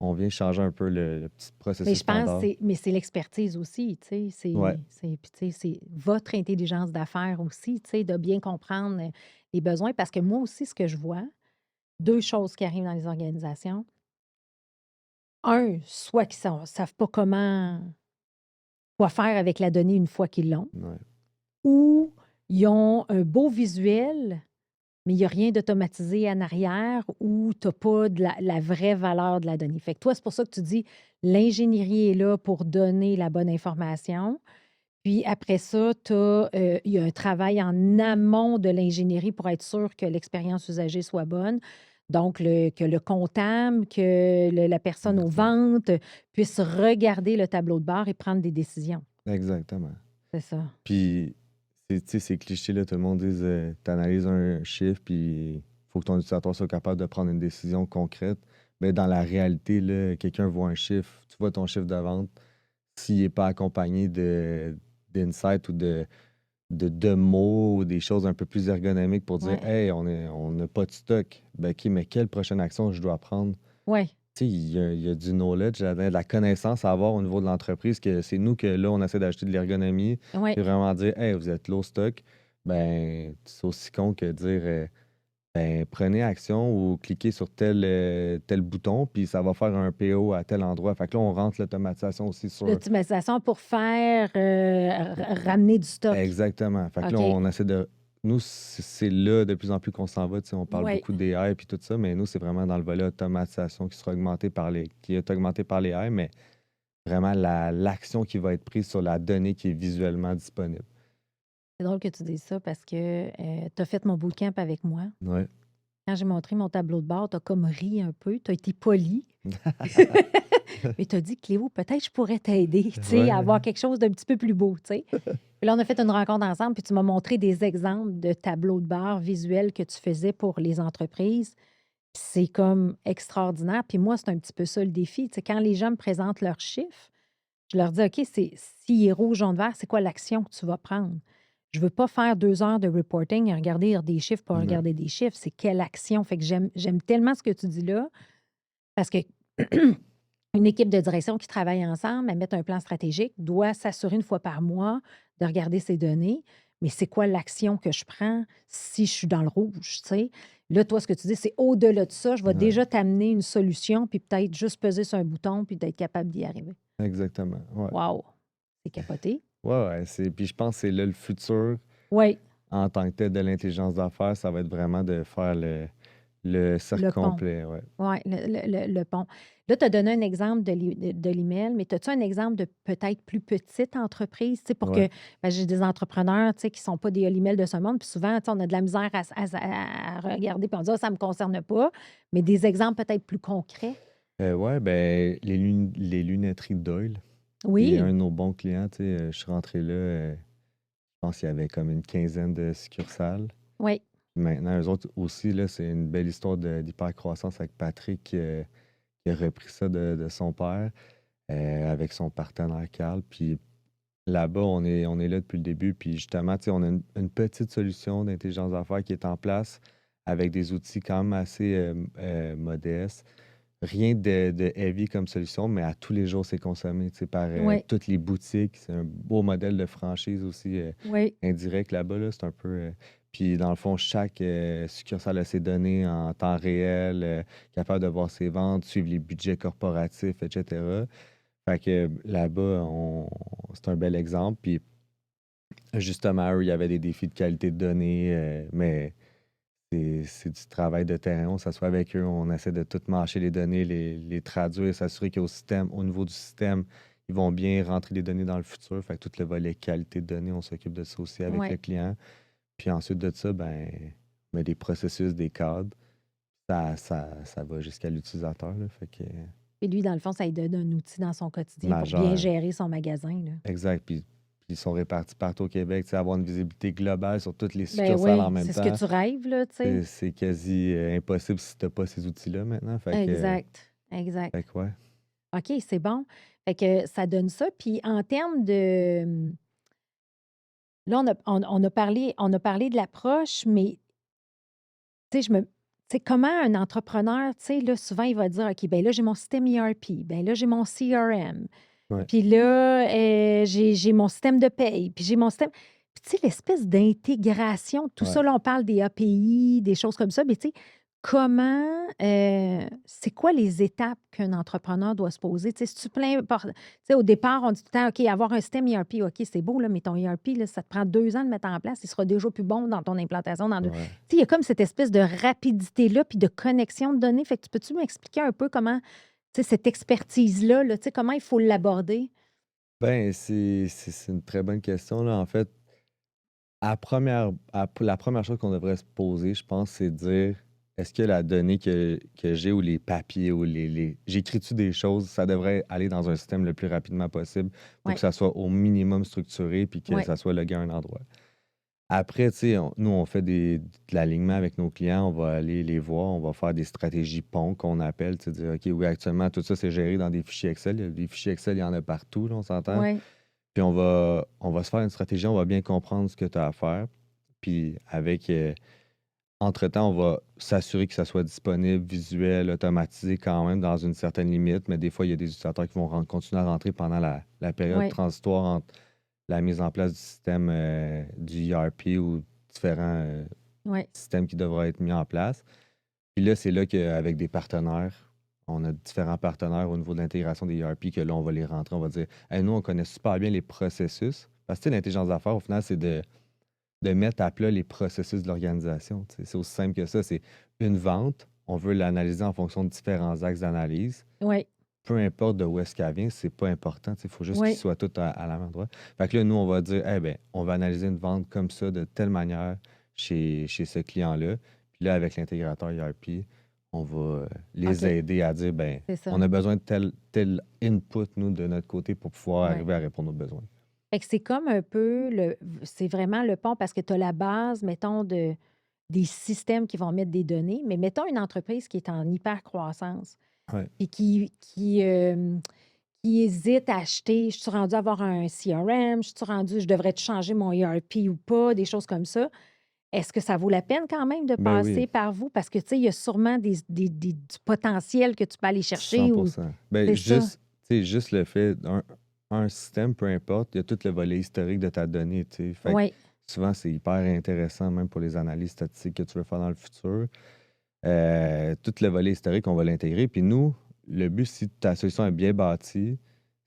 on vient changer un peu le petit Mais processus je pense standard. mais c'est l'expertise aussi, tu sais, Ouais, puis tu sais, c'est votre intelligence d'affaires aussi, tu sais, de bien comprendre, les besoins. Parce que moi aussi, ce que je vois, 2 choses qui arrivent dans les organisations. Un, soit qu'ils ne savent pas quoi faire avec la donnée une fois qu'ils l'ont, ouais, ou ils ont un beau visuel, mais il y a rien d'automatisé en arrière, ou tu as pas de la vraie valeur de la donnée. Fait que toi, c'est pour ça que tu dis, l'ingénierie est là pour donner la bonne information. Puis après ça, il y a un travail en amont de l'ingénierie pour être sûr que l'expérience usagée soit bonne. Donc, que le comptable, que la personne aux Exactement. ventes puisse regarder le tableau de bord et prendre des décisions. Exactement. C'est ça. Puis, tu sais, c'est cliché, là, tout le monde dit, tu analyses un chiffre, puis il faut que ton utilisateur soit capable de prendre une décision concrète. Mais dans la réalité, là, quelqu'un voit un chiffre, tu vois ton chiffre de vente, s'il n'est pas accompagné d'insights ou de mots ou des choses un peu plus ergonomiques pour dire, Ouais. hey, on n'a pas de stock. Ben, OK, mais quelle prochaine action je dois prendre? Ouais. Tu sais, il y a du knowledge, de la connaissance à avoir au niveau de l'entreprise, que c'est nous que là, on essaie d'acheter de l'ergonomie, Ouais. et vraiment dire, hey, vous êtes low stock. Ben, c'est aussi con que dire, ben, prenez action ou cliquez sur tel bouton, puis ça va faire un PO à tel endroit. Fait que là, on rentre l'automatisation aussi sur. L'optimisation pour faire ramener du stock. Exactement. Fait que là, OK. on essaie de. Nous, c'est là de plus en plus qu'on s'en va. Tu sais, on parle Oui. beaucoup d'AI et tout ça, mais nous, c'est vraiment dans le volet automatisation qui sera augmenté qui est augmenté par les AI, mais vraiment l'action qui va être prise sur la donnée qui est visuellement disponible. C'est drôle que tu dises ça parce que tu as fait mon bootcamp avec moi. Ouais. Quand j'ai montré mon tableau de bord, tu as comme ri un peu, tu as été poli. Mais tu as dit, Cléo, peut-être je pourrais t'aider, tu sais, à Ouais. avoir quelque chose d'un petit peu plus beau, tu sais. Puis là, on a fait une rencontre ensemble, puis tu m'as montré des exemples de tableaux de bord visuels que tu faisais pour les entreprises. C'est comme extraordinaire. Puis moi, c'est un petit peu ça le défi. Tu sais, quand les gens me présentent leurs chiffres, je leur dis, OK, s'il est rouge, jaune, vert, c'est quoi l'action que tu vas prendre? Je ne veux pas faire 2 heures de reporting et regarder des chiffres pour Non. regarder des chiffres. C'est quelle action? Fait que j'aime tellement ce que tu dis là parce que une équipe de direction qui travaille ensemble à mettre un plan stratégique doit s'assurer une fois par mois de regarder ses données. Mais c'est quoi l'action que je prends si je suis dans le rouge, tu sais? Là, toi, ce que tu dis, c'est au-delà de ça, je vais Ouais. déjà t'amener une solution, puis peut-être juste peser sur un bouton, puis d'être capable d'y arriver. Exactement. Ouais. Wow! C'est capoté. Ouais. Puis je pense que c'est là le futur Oui, en tant que tel de l'intelligence d'affaires. Ça va être vraiment de faire le cercle le pont. complet. Ouais. Oui, le pont. Là, tu as donné un exemple de l'email, mais as-tu un exemple de peut-être plus petite entreprise, tu sais, pour que, Ouais. j'ai des entrepreneurs, tu sais, qui ne sont pas des emails de ce monde, puis souvent, tu sais, on a de la misère à regarder, puis on dit, ah, ça ne me concerne pas, mais des exemples peut-être plus concrets. Ouais, ben, les lunetteries Doyle, qui est un Oui, de nos bons clients, tu sais, je suis rentré là, je pense qu'il y avait comme une quinzaine de succursales. oui, Maintenant, eux autres aussi, là, c'est une belle histoire d'hypercroissance avec Patrick, qui a repris ça de son père, avec son partenaire Carl. Puis là-bas, on est là depuis le début. Puis justement, tu sais, on a une petite solution d'intelligence d'affaires qui est en place avec des outils quand même assez modestes. Rien de heavy comme solution, mais à tous les jours, c'est consommé, tu sais, par oui, toutes les boutiques. C'est un beau modèle de franchise aussi oui, indirect là-bas, là. C'est un peu. Puis dans le fond, chaque succursale a ses données en temps réel, capable de voir ses ventes, suivre les budgets corporatifs, etc. Fait que là-bas, c'est un bel exemple. Puis justement, eux, il y avait des défis de qualité de données, mais c'est du travail de terrain. On s'assoit avec eux, on essaie de tout mâcher les données, les traduire, s'assurer au niveau du système, ils vont bien rentrer les données dans le futur. Fait que tout le volet qualité de données, on s'occupe de ça aussi avec oui. le client. Puis ensuite de ça, ben, on met des processus, des cadres. Ça va jusqu'à l'utilisateur, là. Fait que Et lui, dans le fond, ça lui donne un outil dans son quotidien pour bien majeur. gérer son magasin, là. Exact. Puis ils sont répartis partout au Québec. Tu sais, avoir une visibilité globale sur toutes les Ben succursales en oui, même c'est ce que temps, tu rêves, là, tu sais. c'est quasi impossible si tu n'as pas ces outils-là maintenant. Exact, exact. Fait que ouais. OK, c'est bon. Fait que ça donne ça. Puis en termes de, là, on a parlé de l'approche, mais tu sais, tu sais, comment un entrepreneur, tu sais, là, souvent, il va dire, OK, ben là, j'ai mon système ERP, ben là, j'ai mon CRM, Ouais. puis là, j'ai mon système de paye, puis j'ai mon système. Puis tu sais, l'espèce d'intégration, tout Ouais. ça, là, on parle des API, des choses comme ça, mais tu sais, comment, c'est quoi les étapes qu'un entrepreneur doit se poser? Tu sais, si tu plein, tu sais, au départ, on dit tout le temps, OK, avoir un système ERP, OK, c'est beau, là, mais ton ERP, là, ça te prend 2 ans de mettre en place, il sera déjà plus bon dans ton implantation dans 2. Tu Ouais. sais, il y a comme cette espèce de rapidité-là, puis de connexion de données. Fait que tu peux-tu m'expliquer un peu comment, tu sais, cette expertise-là, là, tu sais, comment il faut l'aborder? Ben, c'est une très bonne question, là. En fait, la première chose qu'on devrait se poser, je pense, c'est de dire, est-ce que la donnée que j'ai ou les papiers ou j'écris-tu des choses, ça devrait aller dans un système le plus rapidement possible pour que Oui, ça soit au minimum structuré puis que oui, ça soit logué à un endroit. Après, tu sais, nous, on fait de l'alignement avec nos clients, on va aller les voir, on va faire des stratégies ponts qu'on appelle, tu sais, dire, OK, oui, actuellement, tout ça, c'est géré dans des fichiers Excel. Des fichiers Excel, il y en a partout, là, on s'entend. oui. Puis on va se faire une stratégie, on va bien comprendre ce que tu as à faire. Puis entre-temps, on va s'assurer que ça soit disponible, visuel, automatisé quand même dans une certaine limite. Mais des fois, il y a des utilisateurs qui vont continuer à rentrer pendant la période Oui, transitoire entre la mise en place du système du ERP ou différents oui. systèmes qui devraient être mis en place. Puis là, c'est là qu'avec des partenaires, on a différents partenaires au niveau de l'intégration des ERP que là, on va les rentrer, on va dire, hey, nous, on connaît super bien les processus. Parce que tu sais, l'intelligence d'affaires, au final, c'est de mettre à plat les processus de l'organisation. Tu sais. C'est aussi simple que ça. C'est une vente, on veut l'analyser en fonction de différents axes d'analyse. Oui, Peu importe de où est-ce qu'elle vient, c'est pas important. Il faut juste qu'ils oui. soient tous à la même endroit. Fait que là, nous, on va dire, eh ben, on va analyser une vente comme ça, de telle manière, chez ce client-là. Puis là, avec l'intégrateur ERP, on va les OK, aider à dire, ben, c'est ça. on a besoin de tel input, nous, de notre côté, pour pouvoir Oui. arriver à répondre aux besoins. Fait que c'est comme un peu c'est vraiment le pont parce que tu as la base, mettons, des systèmes qui vont mettre des données, mais mettons une entreprise qui est en hyper croissance Ouais. puis qui hésite à acheter. Je suis rendue à avoir un CRM? Je suis rendu, je devrais changer mon ERP ou pas? Des choses comme ça. Est-ce que ça vaut la peine quand même de Ben oui. passer par vous? Parce que, tu sais, il y a sûrement du potentiel que tu peux aller chercher ou 100%. Ben, c'est ça. juste le fait d'un système, peu importe, il y a tout le volet historique de ta donnée, tu sais. Fait que Oui, souvent, c'est hyper intéressant, même pour les analyses statistiques que tu veux faire dans le futur. Tout le volet historique, on va l'intégrer. Puis nous, le but, si ta solution est bien bâtie,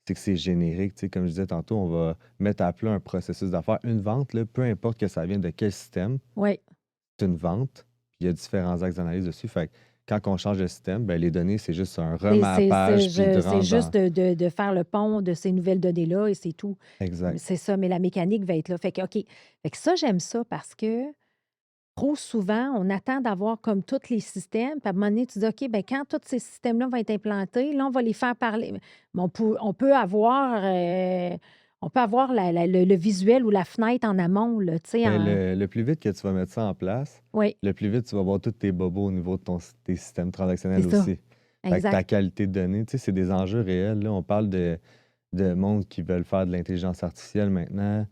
c'est que c'est générique. Tu sais, comme je disais tantôt, on va mettre à plat un processus d'affaires. Une vente, là, peu importe que ça vienne de quel système, oui. c'est une vente, puis il y a différents axes d'analyse dessus. Fait que quand on change de système, ben, les données, c'est juste un C'est remappage, puis de c'est rentrer juste dans. de faire le pont de ces nouvelles données-là et c'est tout. Exact. C'est ça, mais la mécanique va être là. Fait que, OK. Fait que ça, j'aime ça parce que trop souvent, on attend d'avoir comme tous les systèmes. Puis à un moment donné, tu dis, OK, bien, quand tous ces systèmes-là vont être implantés, là, on va les faire parler. Mais on peut avoir le visuel ou la fenêtre en amont, là, tu sais. Ben, le plus vite que tu vas mettre ça en place, Oui, le plus vite tu vas voir tous tes bobos au niveau de tes systèmes c'est transactionnels ça. aussi. Fait que ta Exact. qualité de données, tu sais, c'est des enjeux réels. Là. On parle de monde qui veulent faire de l'intelligence artificielle maintenant,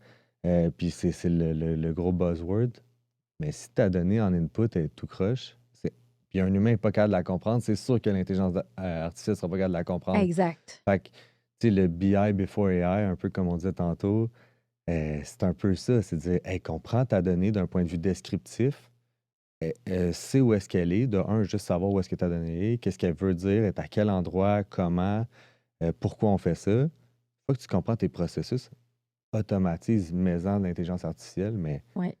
puis c'est le gros buzzword. Mais si ta donnée en input est tout croche, puis un humain n'est pas capable de la comprendre, c'est sûr que l'intelligence artificielle ne sera pas capable de la comprendre. Exact. Fait que, tu sais, le BI before AI, un peu comme on disait tantôt, c'est un peu ça, c'est de dire, hey, comprends ta donnée d'un point de vue descriptif, sais où est-ce qu'elle est, de un, juste savoir où est-ce que ta donnée est, qu'est-ce qu'elle veut dire, est à quel endroit, comment, pourquoi on fait ça. Une fois que tu comprends tes processus, automatise, mets-en de l'intelligence artificielle, mais Oui,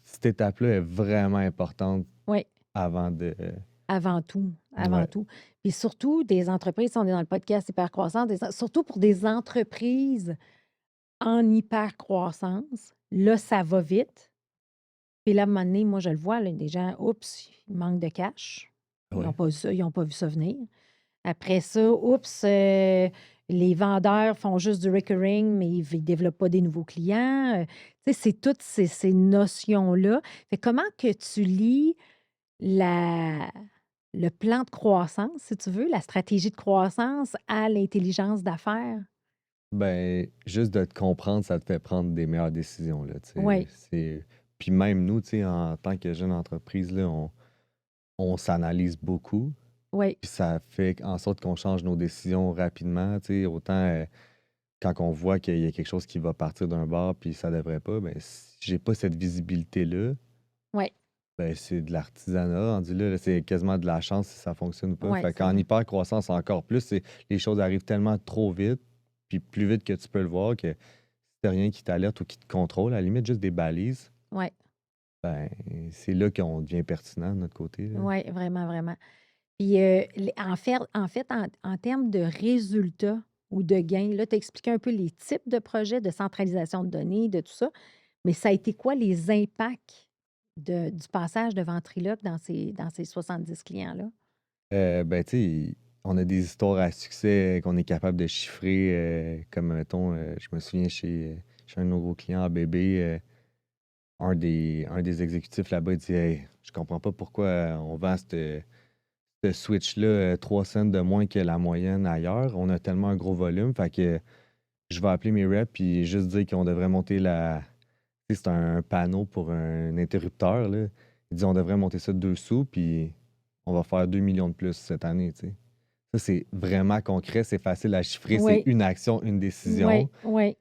cette étape-là est vraiment importante oui. avant de. Avant tout, avant Ouais, tout. Puis surtout, des entreprises, si on est dans le podcast hypercroissance, surtout pour des entreprises en hypercroissance, là, ça va vite. Puis là, à un moment donné, moi, je le vois, là, des gens, oups, il manque de cash. Ils n'ont ouais. pas vu ça, ils n'ont pas vu ça venir. Après ça, oups, les vendeurs font juste du recurring, mais ils ne développent pas des nouveaux clients. Tu sais, c'est toutes ces notions-là. Fait comment que tu lis la le plan de croissance, si tu veux, la stratégie de croissance à l'intelligence d'affaires? Ben, juste de te comprendre, ça te fait prendre des meilleures décisions, là, tu sais. Oui, Puis même nous, tu sais, en tant que jeune entreprise, là, on s'analyse beaucoup. oui, Puis ça fait en sorte qu'on change nos décisions rapidement, tu sais. Autant quand on voit qu'il y a quelque chose qui va partir d'un bord puis ça devrait pas, ben, si j'ai pas cette visibilité-là, oui, ben, c'est de l'artisanat rendu là. C'est quasiment de la chance si ça fonctionne ou pas. oui, Fait c'est qu'en vrai. hyper-croissance, encore plus, les choses arrivent tellement trop vite, puis plus vite que tu peux le voir, que si t'as rien qui t'alerte ou qui te contrôle, à la limite juste des balises, Oui, ben, c'est là qu'on devient pertinent de notre côté, là. oui, vraiment, vraiment. Puis, en fait, en termes de résultats, ou de gains? Là, tu as expliqué un peu les types de projets de centralisation de données, de tout ça, mais ça a été quoi les impacts du passage de Ventriloque dans ces 70 clients-là? Ben, tu sais, on a des histoires à succès qu'on est capable de chiffrer, comme, mettons, je me souviens chez un de nos gros clients, ABB, un des exécutifs là-bas, il dit: «Hey, je comprends pas pourquoi on vend ce switch-là, 3 cents de moins que la moyenne ailleurs. On a tellement un gros volume, fait que je vais appeler mes reps puis juste dire qu'on devrait monter la». Tu sais, c'est un panneau pour un interrupteur, là. Il dit: «On devrait monter ça de 2 sous, puis on va faire 2 millions de plus cette année», tu sais. Ça, c'est vraiment concret, c'est facile à chiffrer, c'est Oui, une action, une oui, décision, oui.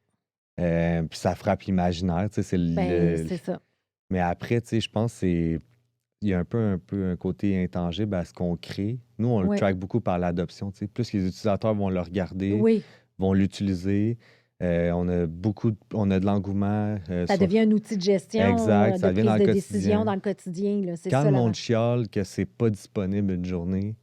puis ça frappe l'imaginaire, tu sais, c'est Ben, le c'est ça. mais après, tu sais, je pense que c'est il y a un peu un côté intangible à ce qu'on crée. Nous, on le Oui, track beaucoup par l'adoption, tu sais. Plus les utilisateurs vont le regarder, oui. vont l'utiliser, on a de l'engouement, Ça sur devient un outil de gestion, exact, de ça devient dans prise le de décision quotidien. dans le quotidien, là. C'est Quand ça le monde l'avantage. chiale que c'est pas disponible une journée,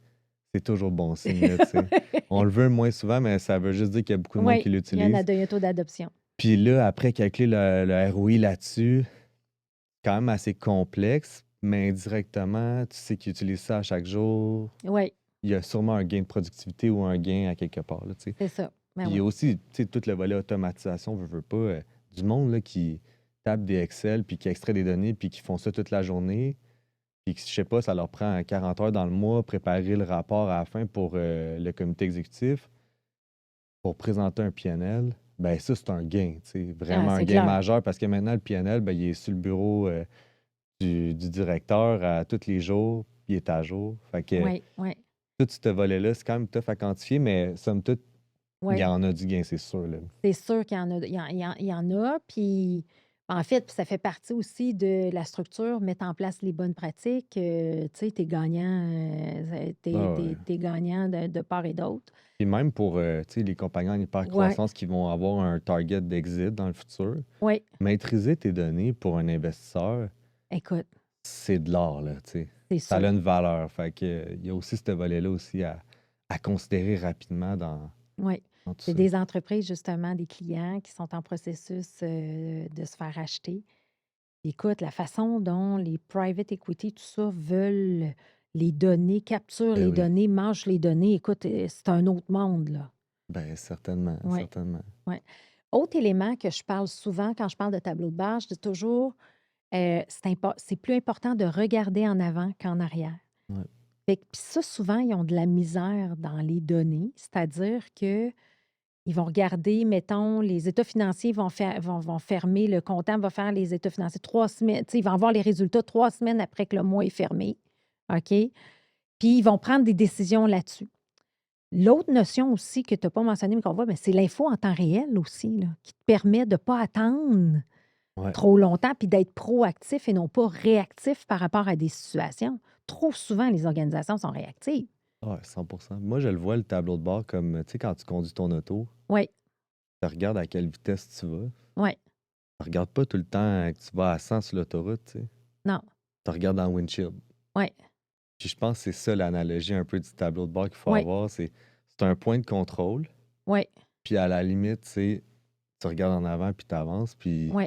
c'est toujours bon signe, là, tu sais. On le veut moins souvent, mais ça veut juste dire qu'il y a beaucoup de monde qui Oui, il y a l'utilise. un taux d'adoption. Puis là, après, calculer le ROI là-dessus, quand même assez complexe, mais indirectement, tu sais qu'ils utilisent ça à chaque jour. Oui, Il y a sûrement un gain de productivité ou un gain à quelque part, là, tu sais. c'est ça. Ben Puis il y oui. a aussi, tu sais, tout le volet automatisation, veut pas, du monde, là, qui tape des Excel, puis qui extrait des données, puis qui font ça toute la journée. Puis que, je sais pas, ça leur prend 40 heures dans le mois, préparer le rapport à la fin pour le comité exécutif, pour présenter un PNL. Ben ça, c'est un gain, tu sais, Ah, vraiment un c'est gain clair. majeur parce que maintenant, le PNL, ben, il est sur le bureau du directeur à tous les jours, puis il est à jour. Fait que Oui, oui, tout ce volet-là, c'est quand même tough à quantifier, mais somme toute, il y oui. en a du gain, c'est sûr, là. C'est sûr qu'il y en a, il y en a. Puis, en fait, ça fait partie aussi de la structure, mettre en place les bonnes pratiques. Tu sais, t'es gagnant, Ah ouais. t'es gagnant de part et d'autre. Puis même pour tu sais, les compagnies en Ouais, hypercroissance qui vont avoir un target d'exit dans le futur, oui. maîtriser tes données pour un investisseur, Écoute, c'est de l'art, là, tu sais. c'est Ça a sûr. une valeur. Fait que, il y a aussi ce volet-là aussi à considérer rapidement Oui. dans tout C'est ça. des entreprises, justement, des clients qui sont en processus de se faire acheter. Écoute, la façon dont les private equity, tout ça, veulent les données, capturent Ben les oui. données, mangent les données, écoute, c'est un autre monde, là. Ben certainement, Oui, certainement. oui. Autre élément que je parle souvent quand je parle de tableau de bord, je dis toujours, c'est plus important de regarder en avant qu'en arrière. Ouais, Fait que puis ça, souvent, ils ont de la misère dans les données, c'est-à-dire que ils vont regarder, mettons, les états financiers vont fermer, le comptable va faire les états financiers 3 semaines, tu sais, ils vont avoir les résultats 3 semaines après que le mois est fermé, OK? Puis ils vont prendre des décisions là-dessus. L'autre notion aussi que tu n'as pas mentionnée, mais qu'on voit, ben, c'est l'info en temps réel aussi, là, qui te permet de ne pas attendre ouais, trop longtemps puis d'être proactif et non pas réactif par rapport à des situations. Trop souvent, les organisations sont réactives. ouais, 100%. Moi, je le vois, le tableau de bord, comme, tu sais, quand tu conduis ton auto, Oui, tu regardes à quelle vitesse tu vas. oui, Tu regardes pas tout le temps que tu vas à 100 sur l'autoroute, tu sais. non, Tu regardes dans le windshield. oui, Puis je pense que c'est ça l'analogie un peu du tableau de bord qu'il faut oui, avoir. C'est un point de contrôle. oui, Puis à la limite, tu regardes en avant puis tu avances. Puis oui,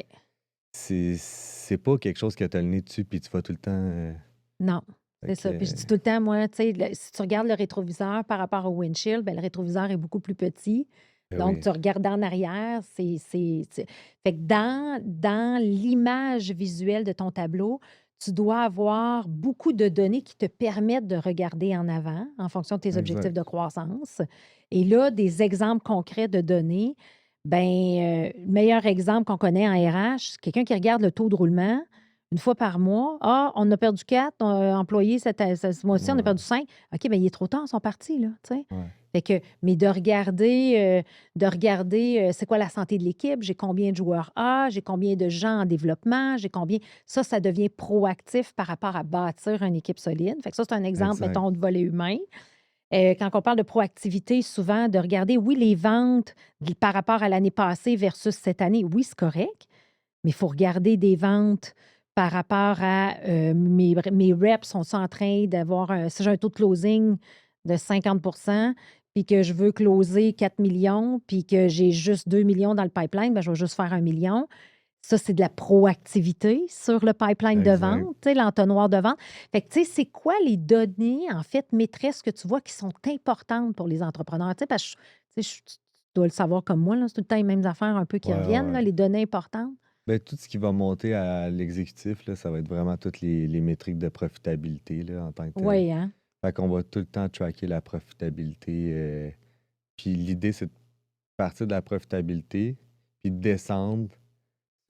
c'est pas quelque chose que tu as le nez dessus puis tu vas tout le temps. non. Fait C'est que, ça. Puis je dis tout le temps, moi, tu sais, si tu regardes le rétroviseur par rapport au windshield, ben, le rétroviseur est beaucoup plus petit. ben Donc, oui, tu regardes en arrière, Fait que dans l'image visuelle de ton tableau, tu dois avoir beaucoup de données qui te permettent de regarder en avant en fonction de tes objectifs exact. de croissance. Et là, des exemples concrets de données, ben, le meilleur exemple qu'on connaît en RH, c'est quelqu'un qui regarde le taux de roulement une fois par mois. Ah, on a perdu 4 employés ce mois-ci, on a Ouais, perdu 5. OK, bien, il est trop tard, ils sont partis, là, tu sais. ouais, Fait que, mais de regarder, c'est quoi la santé de l'équipe, j'ai combien de joueurs A, j'ai combien de gens en développement, j'ai combien. Ça devient proactif par rapport à bâtir une équipe solide. Fait que ça, c'est un exemple, exact. mettons, de volet humain. Quand on parle de proactivité, souvent, de regarder, oui, les ventes par rapport à l'année passée versus cette année, oui, c'est correct, mais il faut regarder des ventes par rapport à mes reps sont en train d'avoir si j'ai un taux de closing de 50 puis que je veux closer 4 millions, puis que j'ai juste 2 millions dans le pipeline, ben, je vais juste faire 1 million. Ça, c'est de la proactivité sur le pipeline de Exact. vente, tu sais, l'entonnoir de vente. Fait que, tu sais, c'est quoi les données, en fait, maîtresses que tu vois qui sont importantes pour les entrepreneurs? Tu sais, parce que tu sais, tu dois le savoir comme moi, là, c'est tout le temps les mêmes affaires un peu qui Ouais, reviennent, là, ouais. les données importantes. Ben, tout ce qui va monter à l'exécutif, là, ça va être vraiment toutes les métriques de profitabilité là, en tant que tel. Oui, hein? Fait qu'on va tout le temps tracker la profitabilité. Puis l'idée, c'est de partir de la profitabilité, puis de descendre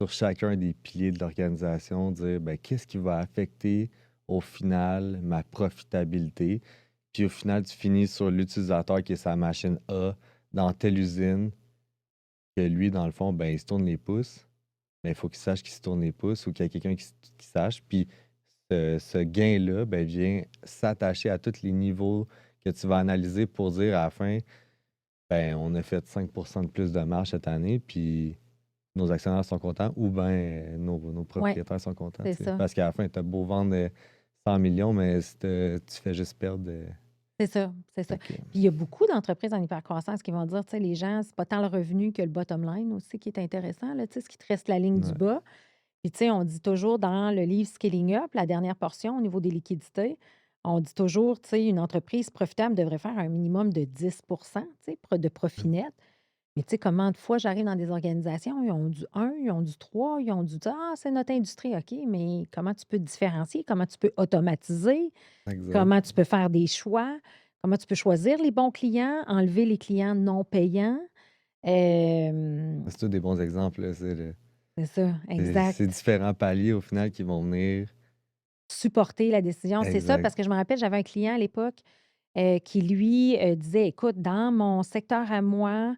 sur chacun des piliers de l'organisation, dire ben, qu'est-ce qui va affecter au final ma profitabilité. Puis au final, tu finis sur l'utilisateur qui est sa machine A dans telle usine, que lui, dans le fond, ben, il se tourne les pouces. Mais il faut qu'il sache qu'il se tourne les pouces ou qu'il y a quelqu'un qui sache. Puis ce gain-là ben, vient s'attacher à tous les niveaux que tu vas analyser pour dire à la fin, ben, on a fait 5 de plus de marge cette année, puis nos actionnaires sont contents ou bien nos Oui, propriétaires sont contents. c'est Tu sais. ça. Parce qu'à la fin, tu as beau vendre 100 millions, mais si tu fais juste perdre. C'est ça, c'est ça. Fait que, Puis il y a beaucoup d'entreprises en hypercroissance qui vont dire, tu sais, les gens, c'est pas tant le revenu que le bottom line aussi qui est intéressant, là, tu sais, ce qui te reste la ligne du ouais, bas. Puis, tu sais, on dit toujours dans le livre Scaling Up, la dernière portion au niveau des liquidités, on dit toujours, tu sais, une entreprise profitable devrait faire un minimum de 10 tu sais, de profit net. Mais tu sais, comment de fois j'arrive dans des organisations, ils ont du 1, ils ont du 3, ils ont du ah, c'est notre industrie, OK, mais comment tu peux te différencier? Comment tu peux automatiser? exact. Comment tu peux faire des choix? Comment tu peux choisir les bons clients, enlever les clients non payants? Euh, C'est tous des bons exemples. Là, c'est ça, c'est exact. différents paliers au final qui vont venir. Supporter la décision, c'est ça, Exact. parce que je me rappelle, j'avais un client à l'époque qui, lui, disait, écoute, dans mon secteur à moi,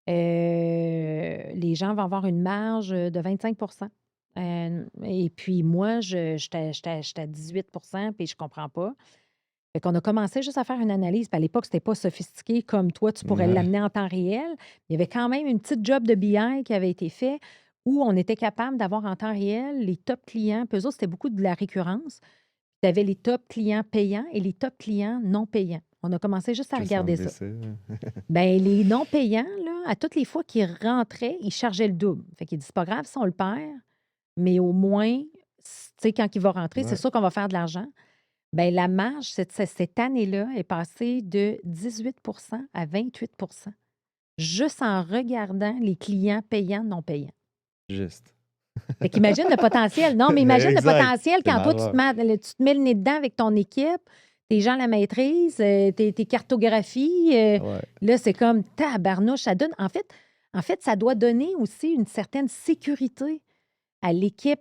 les gens vont avoir une marge de 25. Et puis moi, j'étais à 18, puis je comprends pas. Fait qu'on a commencé juste à faire une analyse. Puis à l'époque, c'était pas sophistiqué comme toi, tu pourrais Ouais, l'amener en temps réel. Il y avait quand même une petite job de BI qui avait été fait où on était capable d'avoir en temps réel les top clients. Puis eux autres, c'était beaucoup de la récurrence. Tu avais les top clients payants et les top clients non payants. On a commencé juste à juste regarder enlever ça. ça. Bien, les non payants, là, à toutes les fois qu'ils rentraient, ils chargeaient le double. Fait qu'il dit, c'est pas grave si on le perd, mais au moins, tu sais, quand il va rentrer, c'est Ouais. sûr qu'on va faire de l'argent. Bien, la marge, cette année-là, est passée de 18 à 28 juste en regardant les clients payants, non payants. Juste. Fait qu'imagine le potentiel. Non, mais imagine le Exact. potentiel C'est quand toi, malheur. tu te mets le nez dedans avec ton équipe, tes gens la maîtrisent, tes cartographies. Ouais. Là, c'est comme tabarnouche. Ça donne, en fait, ça doit donner aussi une certaine sécurité à l'équipe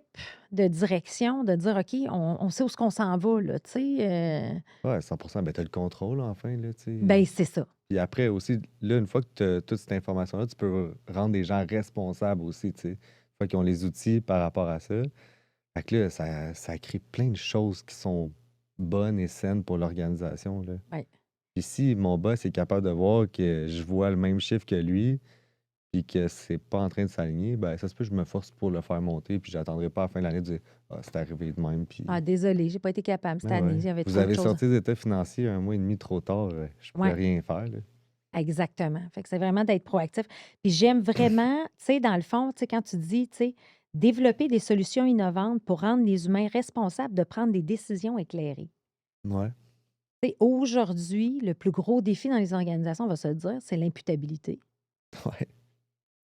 de direction de dire, OK, on sait où est-ce qu'on s'en va, là, tu sais. Ouais, 100%. Ben, tu as le contrôle, enfin, là, tu sais. Ben, c'est ça. Puis après aussi, là, une fois que tu as toute cette information-là, tu peux rendre des gens responsables aussi, tu sais. Une fois qu'ils ont les outils par rapport à ça. Fait que là, ça crée plein de choses qui sont bonnes et saines pour l'organisation, là. Ouais. Puis si mon boss est capable de voir que je vois le même chiffre que lui, puis que c'est pas en train de s'aligner, ben ça se peut que je me force pour le faire monter, puis j'attendrai pas à la fin de l'année de dire ah, c'est arrivé de même, puis. Ah, désolé, j'ai pas été capable cette Ben année. ouais. J'avais Vous trop de avez choses. sorti les états financiers 1 mois et demi trop tard, je pouvais Ouais. rien faire, là. Exactement. Fait que c'est vraiment d'être proactif. Puis j'aime vraiment, tu sais, dans le fond, tu sais, quand tu dis, tu sais, développer des solutions innovantes pour rendre les humains responsables de prendre des décisions éclairées. Ouais. Tu sais, aujourd'hui, le plus gros défi dans les organisations, on va se le dire, c'est l'imputabilité. Ouais.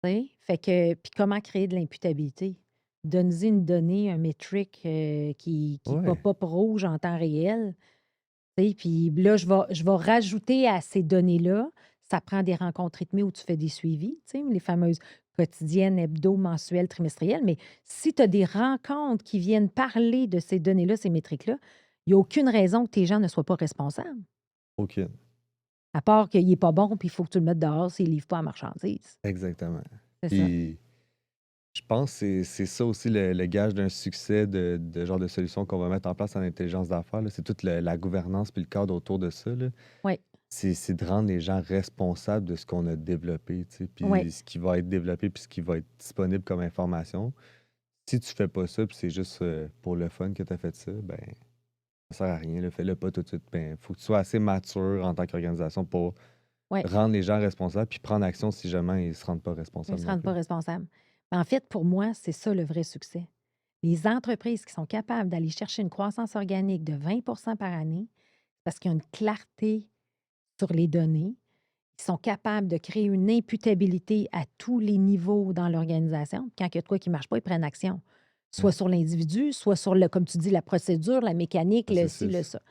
Tu sais? Fait que, puis comment créer de l'imputabilité? Donner une donnée, un métrique qui Ouais. pop-up rouge en temps réel. Tu sais, puis là, je vais rajouter à ces données-là, ça prend des rencontres rythmées où tu fais des suivis, tu sais, les fameuses quotidiennes, hebdo, mensuelles, trimestrielles. Mais si tu as des rencontres qui viennent parler de ces données-là, ces métriques-là, il n'y a aucune raison que tes gens ne soient pas responsables. Aucune. À part qu'il n'est pas bon, puis il faut que tu le mettes dehors s'il ne livre pas à marchandise. Exactement. C'est ça. Puis je pense que c'est ça aussi le gage d'un succès de genre de solution qu'on va mettre en place en intelligence d'affaires, là. C'est toute la gouvernance puis le cadre autour de ça, là. Oui, C'est de rendre les gens responsables de ce qu'on a développé, tu sais, oui, puis ce qui va être développé puis ce qui va être disponible comme information. Si tu fais pas ça puis c'est juste pour le fun que tu as fait ça, ben ça sert à rien, là. Fais-le pas tout de suite. Ben, faut que tu sois assez mature en tant qu'organisation pour Ouais, rendre les gens responsables, puis prendre action si jamais ils ne se rendent pas ils ne responsables se non rendent pas plus. responsables. Mais en fait, pour moi, c'est ça le vrai succès. Les entreprises qui sont capables d'aller chercher une croissance organique de 20 par année, parce qu'ils ont une clarté sur les données, ils sont capables de créer une imputabilité à tous les niveaux dans l'organisation. Quand il y a de quoi qui ne marche pas, ils prennent action. Soit Ouais, sur l'individu, soit sur, comme tu dis, la procédure, la mécanique, le ci, le processus. ça.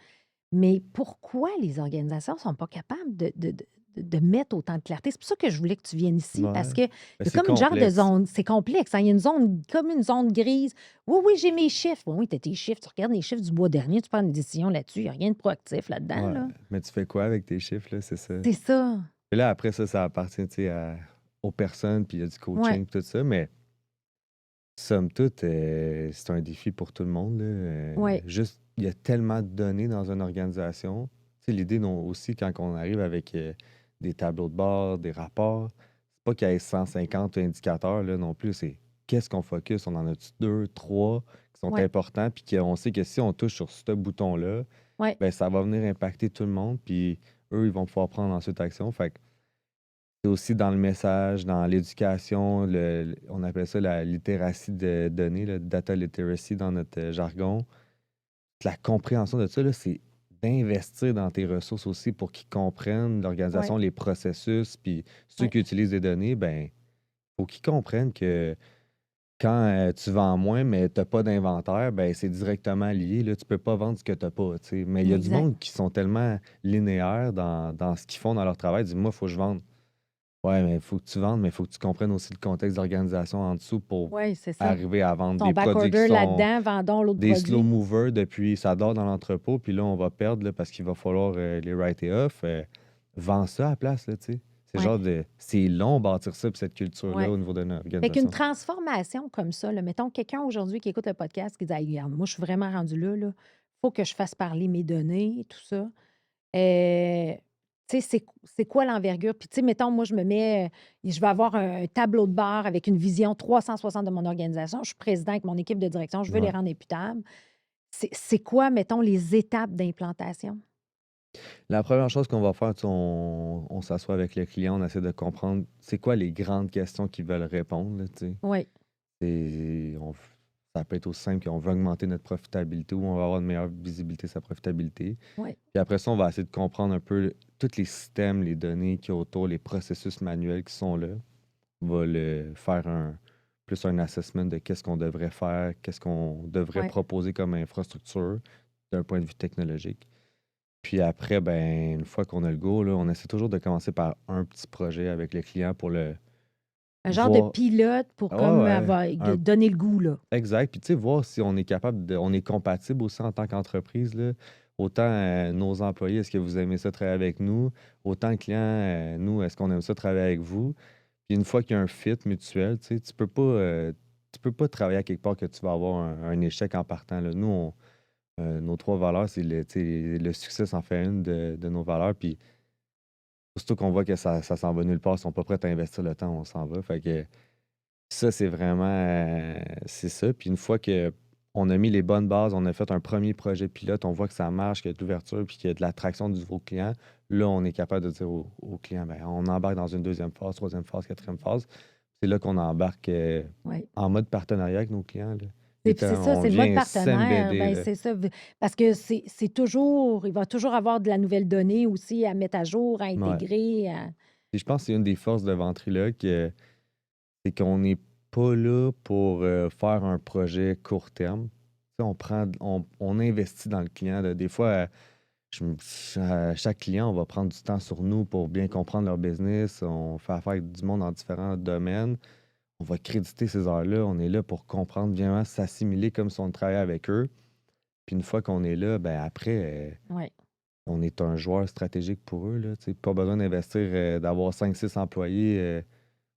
Mais pourquoi les organisations ne sont pas capables de mettre autant de clarté? C'est pour ça que je voulais que tu viennes ici, parce Ouais. qu'il Ben, y a c'est comme une genre de complexe. zone, c'est complexe, hein, il y a une zone, comme une zone grise. Oui, oui, j'ai mes chiffres. Oui, tu as tes chiffres, tu regardes les chiffres du mois dernier, tu prends une décision là-dessus, il n'y a rien de proactif là-dedans, Ouais. là. Mais tu fais quoi avec tes chiffres, là? C'est ça. C'est ça. Et là, après ça, ça appartient, tu sais, aux personnes, puis il y a du Oui, coaching, puis tout ça. Mais somme toute, c'est un défi pour tout le monde, là. oui, Juste, il y a tellement de données dans une organisation. Tu sais, l'idée non, aussi, quand on arrive avec des tableaux de bord, des rapports, c'est pas qu'il y ait 150 indicateurs, là, non plus. C'est qu'est-ce qu'on focus? On en a deux, trois qui sont oui, importants, puis qu'on sait que si on touche sur ce bouton-là, oui, ben ça va venir impacter tout le monde, puis eux, ils vont pouvoir prendre ensuite action. Fait que c'est aussi dans le message, dans l'éducation, on appelle ça la littératie de données, le data literacy dans notre jargon. La compréhension de ça, là, c'est d'investir dans tes ressources aussi pour qu'ils comprennent oui, l'organisation, les processus, puis ceux oui, qui utilisent des données, ben, faut qu'ils comprennent que quand tu vends moins, mais tu n'as pas d'inventaire, ben, c'est directement lié. Là, tu peux pas vendre ce que tu n'as pas. Tu sais. Mais il y a du exact. monde qui sont tellement linéaires dans ce qu'ils font dans leur travail. Ils disent, moi, il faut que je vende. Ouais, mais il faut que tu vendes, mais il faut que tu comprennes aussi le contexte d'organisation en dessous pour Oui, c'est ça. arriver à vendre Ton des produits qui backorder sont là-dedans, vendons l'autre des slow produit. movers depuis ça dort dans l'entrepôt, puis là, on va perdre là, parce qu'il va falloir les write off. Vends ça à la place, là, tu sais. C'est Oui, genre de. C'est long bâtir ça, puis cette oui. culture-là au niveau d'une Fait qu'une organisation. transformation comme ça, là, mettons quelqu'un aujourd'hui qui écoute le podcast qui dit: «Hey, regarde, moi, je suis vraiment rendu là, là. Faut que je fasse parler mes données, tout ça». Tu sais, c'est quoi l'envergure? Puis, tu sais, mettons, moi, je me mets, je vais avoir un tableau de bord avec une vision 360 de mon organisation. Je suis président avec mon équipe de direction, je veux les Ouais. rendre imputables. C'est quoi, mettons, les étapes d'implantation? La première chose qu'on va faire, tu sais, on s'assoit avec le client, on essaie de comprendre c'est quoi les grandes questions qu'ils veulent répondre, là, tu sais. Oui, Ça peut être aussi simple qu'on veut augmenter notre profitabilité ou on va avoir une meilleure visibilité de sa profitabilité. oui, Puis après ça, on va essayer de comprendre un peu tous les systèmes, les données qui y a autour, les processus manuels qui sont là. On va faire plus un assessment de qu'est-ce qu'on devrait faire, qu'est-ce qu'on devrait oui. proposer comme infrastructure d'un point de vue technologique. Puis après, ben, une fois qu'on a le go, là, on essaie toujours de commencer par un petit projet avec le client pour le Un genre de voir. pilote pour Ah ouais, comme ouais, donner le goût, là. exact. Puis tu sais, voir si on est capable on est compatible aussi en tant qu'entreprise, là. Autant nos employés, est-ce que vous aimez ça travailler avec nous? Autant le client, nous, est-ce qu'on aime ça travailler avec vous? Puis une fois qu'il y a un fit mutuel, tu sais, tu peux pas travailler à quelque part que tu vas avoir un échec en partant, là. Nous, nos trois valeurs, c'est tu sais, le succès s'en fait une de nos valeurs. Puis surtout qu'on voit que ça s'en va nulle part, ils sont pas prêts à investir le temps, on s'en va. Fait que ça, c'est vraiment, c'est ça. Puis une fois qu'on a mis les bonnes bases, on a fait un premier projet pilote, on voit que ça marche, qu'il y a de l'ouverture, puis qu'il y a de l'attraction du nouveau client. Là, on est capable de dire au client, ben, on embarque dans une deuxième phase, troisième phase, quatrième phase. C'est là qu'on embarque Oui. en mode partenariat avec nos clients, là. Puis c'est ça, On c'est le mode vient partenaire, s'embêter, ben là. c'est ça. Parce que c'est toujours il va toujours avoir de la nouvelle donnée aussi à mettre à jour, à Ouais. intégrer, à Puis je pense que c'est une des forces de Ventriloque, c'est qu'on n'est pas là pour faire un projet court terme. Tu sais, on investit dans le client, là. Des fois, chaque client, on va prendre du temps sur nous pour bien comprendre leur business. On fait affaire avec du monde dans différents domaines. On va créditer ces heures-là. On est là pour comprendre, vraiment s'assimiler comme si on travaillait avec eux. Puis une fois qu'on est là, ben après, ouais. on est un joueur stratégique pour eux, là. Tu sais, pas besoin d'investir, d'avoir 5 6 employés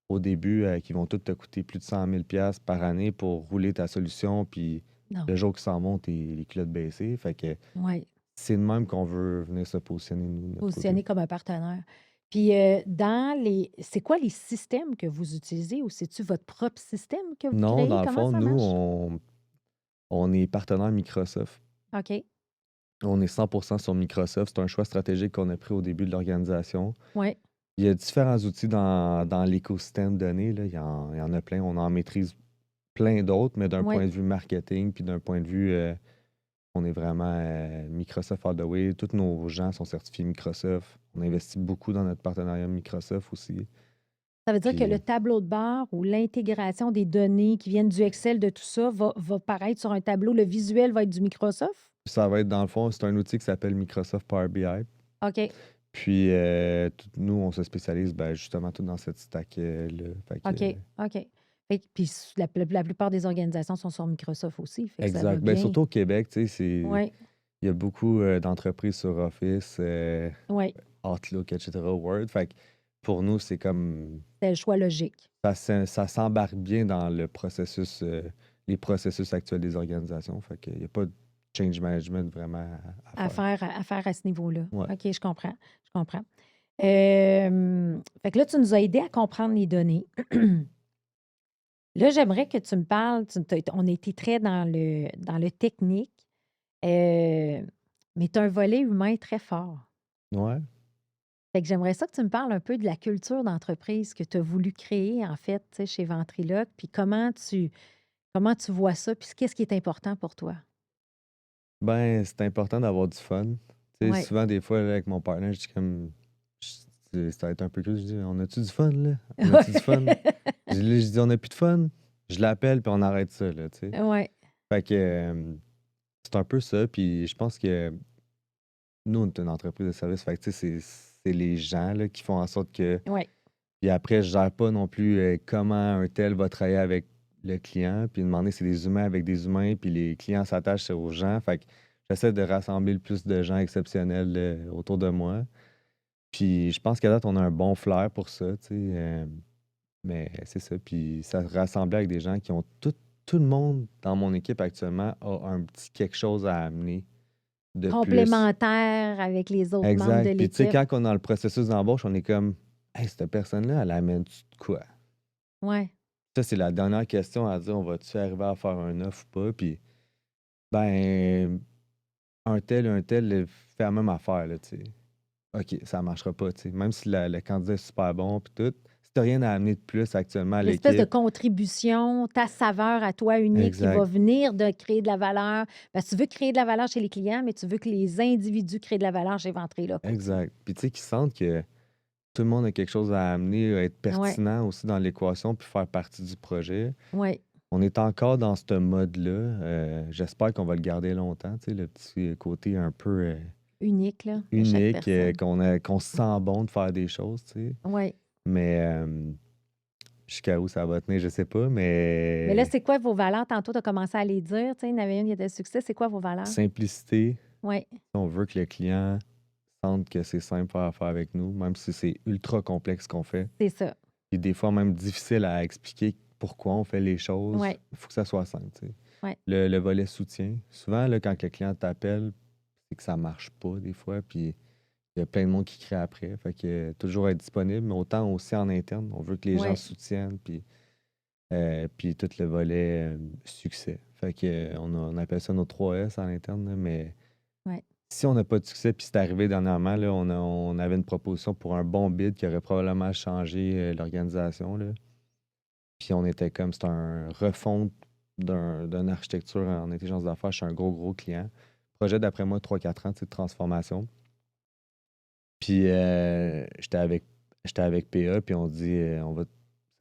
au début qui vont tous te coûter plus de 100 000 par année pour rouler ta solution. Puis Non. le jour qui s'en vont, t'es les culottes baissées. Fait que Oui. c'est de même qu'on veut venir se positionner, nous, de notre côté. Positionner comme un partenaire. Puis, dans les c'est quoi les systèmes que vous utilisez ou c'est-tu votre propre système que vous Non, créez? dans le Comment fond, ça nous, marche? on est partenaire Microsoft. OK. On est 100% sur Microsoft. C'est un choix stratégique qu'on a pris au début de l'organisation. Oui. Il y a différents outils dans l'écosystème donné, là. Il y en a plein. On en maîtrise plein d'autres, mais d'un point Oui. de vue marketing, puis d'un point de vue, on est vraiment Microsoft all the way. Tous nos gens sont certifiés Microsoft. On investit beaucoup dans notre partenariat Microsoft aussi. Ça veut dire que le Puis tableau de bord ou l'intégration des données qui viennent du Excel, de tout ça, va paraître sur un tableau. Le visuel va être du Microsoft? ça va être, dans le fond, c'est un outil qui s'appelle Microsoft Power BI. OK. Puis nous, on se spécialise justement tout dans cette stack-là. Fait que, OK. OK. Puis la plupart des organisations sont sur Microsoft aussi, fait que ça va exact. bien. Surtout au Québec, tu sais, Oui. il y a beaucoup d'entreprises sur Office, Oui. Outlook, etc., Word. Fait que pour nous, c'est comme C'est le choix logique ça s'embarque bien dans le processus, les processus actuels des organisations. Fait qu'il n'y a pas de change management vraiment à faire. à faire à ce niveau-là. Ouais. OK, je comprends. Je comprends. Fait que là, tu nous as aidé à comprendre les données. Là, j'aimerais que tu me parles. On a été très dans le technique, mais tu as un volet humain très fort. Ouais. Fait que j'aimerais ça que tu me parles un peu de la culture d'entreprise que tu as voulu créer, en fait, tu sais, chez Ventriloque, puis comment tu vois ça, puis qu'est-ce qui est important pour toi? Ben, c'est important d'avoir du fun. Tu sais, Oui. souvent, des fois, là, avec mon partenaire, je dis comme. Ça va être un peu cool. Je dis, on a-tu du fun, là? On a-tu du fun? Je dis, on a plus de fun. Je l'appelle, puis on arrête ça, là, tu sais. Oui. Fait que c'est un peu ça. Puis je pense que nous, on est une entreprise de service. Fait que, tu sais, c'est les gens, là, qui font en sorte que. Oui. Puis après, je gère pas non plus comment un tel va travailler avec le client. Puis demander, c'est des humains avec des humains. Puis les clients s'attachent aux gens. Fait que j'essaie de rassembler le plus de gens exceptionnels autour de moi. Puis je pense qu'à date, on a un bon flair pour ça, tu sais. Mais c'est ça. Puis ça se rassemblait avec des gens qui ont tout le monde dans mon équipe actuellement a un petit quelque chose à amener de plus. Complémentaire avec les autres membres de Exact. Puis tu sais, l'équipe. quand on est dans le processus d'embauche, on est comme, hey, cette personne-là, elle amène-tu de quoi? Oui. Ça, c'est la dernière question à dire, on va-tu arriver à faire un offre ou pas? Puis, ben, un tel fait la même affaire, là, tu sais. OK, ça marchera pas, tu sais. Même si le candidat est super bon, puis tout, si t'as rien à amener de plus actuellement à L'espèce de l'équipe, contribution, ta saveur à toi unique qui va exact, venir de créer de la valeur. Parce que tu veux créer de la valeur chez les clients, mais tu veux que les individus créent de la valeur chez Ventriloque aussi. exact. Puis tu sais, qu'ils sentent que tout le monde a quelque chose à amener, à être Oui. pertinent aussi dans l'équation, puis faire partie du projet. Oui. On est encore dans ce mode-là. J'espère qu'on va le garder longtemps, tu sais, le petit côté un peu Unique, là, de chaque unique, personne. qu'on se sent bon de faire des choses, tu sais. Oui. Mais jusqu'à où ça va tenir, je sais pas, Mais là, mais c'est quoi vos valeurs? Tantôt, tu as commencé à les dire. Tu sais, il y en avait une qui était succès. C'est quoi vos valeurs? simplicité, Oui. on veut que le client sente que c'est simple à faire affaire avec nous, même si c'est ultra complexe ce qu'on fait. C'est ça. Puis des fois même difficile à expliquer pourquoi on fait les choses. Oui. Il faut que ça soit simple, tu sais. Oui. Le volet soutien. Souvent, là, quand le client t'appelle, c'est que ça marche pas des fois, puis il y a plein de monde qui crée après. Fait que toujours être disponible, mais autant aussi en interne. On veut que les gens Oui. soutiennent, puis tout le volet succès. Fait que on appelle ça nos 3 S en interne, là, mais Oui. si on n'a pas de succès, puis c'est arrivé dernièrement, là, on avait une proposition pour un bon bid qui aurait probablement changé l'organisation, là. Puis on était comme, c'est un refonte d'une architecture en intelligence d'affaires. Je suis un gros client. Projet d'après moi, 3-4 ans, tu sais, de transformation. Puis j'étais avec PA, puis on dit,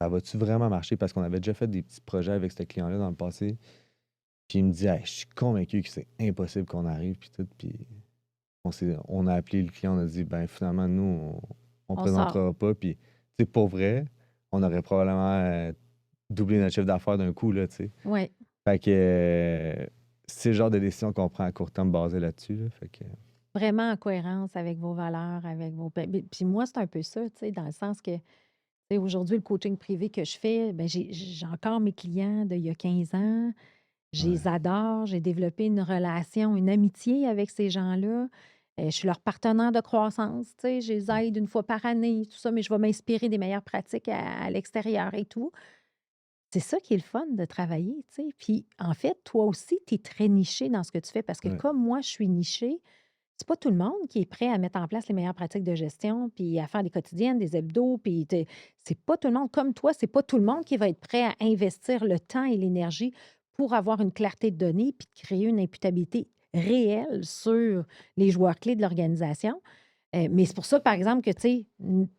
ça va-tu vraiment marcher? Parce qu'on avait déjà fait des petits projets avec ce client-là dans le passé. Puis il me dit, hey, je suis convaincu que c'est impossible qu'on arrive, puis tout. Puis on a appelé le client, on a dit, ben finalement, nous, on On sort. présentera pas. Puis, tu sais, pour vrai, on aurait probablement doublé notre chiffre d'affaires d'un coup, là, tu sais. Oui. Fait que c'est le genre de décision qu'on prend à court terme basée là-dessus, là. Fait que, Vraiment en cohérence avec vos valeurs, avec vos. Puis moi, c'est un peu ça, tu sais, dans le sens que, tu sais, aujourd'hui, le coaching privé que je fais, ben, j'ai encore mes clients d'il y a 15 ans. Je les ouais, adore. J'ai développé une relation, une amitié avec ces gens-là. Je suis leur partenaire de croissance, tu sais, je les ouais, aide une fois par année, tout ça, mais je vais m'inspirer des meilleures pratiques à l'extérieur et tout. C'est ça qui est le fun de travailler, tu sais. Puis, en fait, toi aussi, tu es très niché dans ce que tu fais parce que ouais, comme moi, je suis nichée, c'est pas tout le monde qui est prêt à mettre en place les meilleures pratiques de gestion, puis à faire des quotidiennes, des hebdos, puis c'est pas tout le monde comme toi, c'est pas tout le monde qui va être prêt à investir le temps et l'énergie pour avoir une clarté de données, puis de créer une imputabilité réelle sur les joueurs clés de l'organisation. Mais c'est pour ça, par exemple, que, tu sais,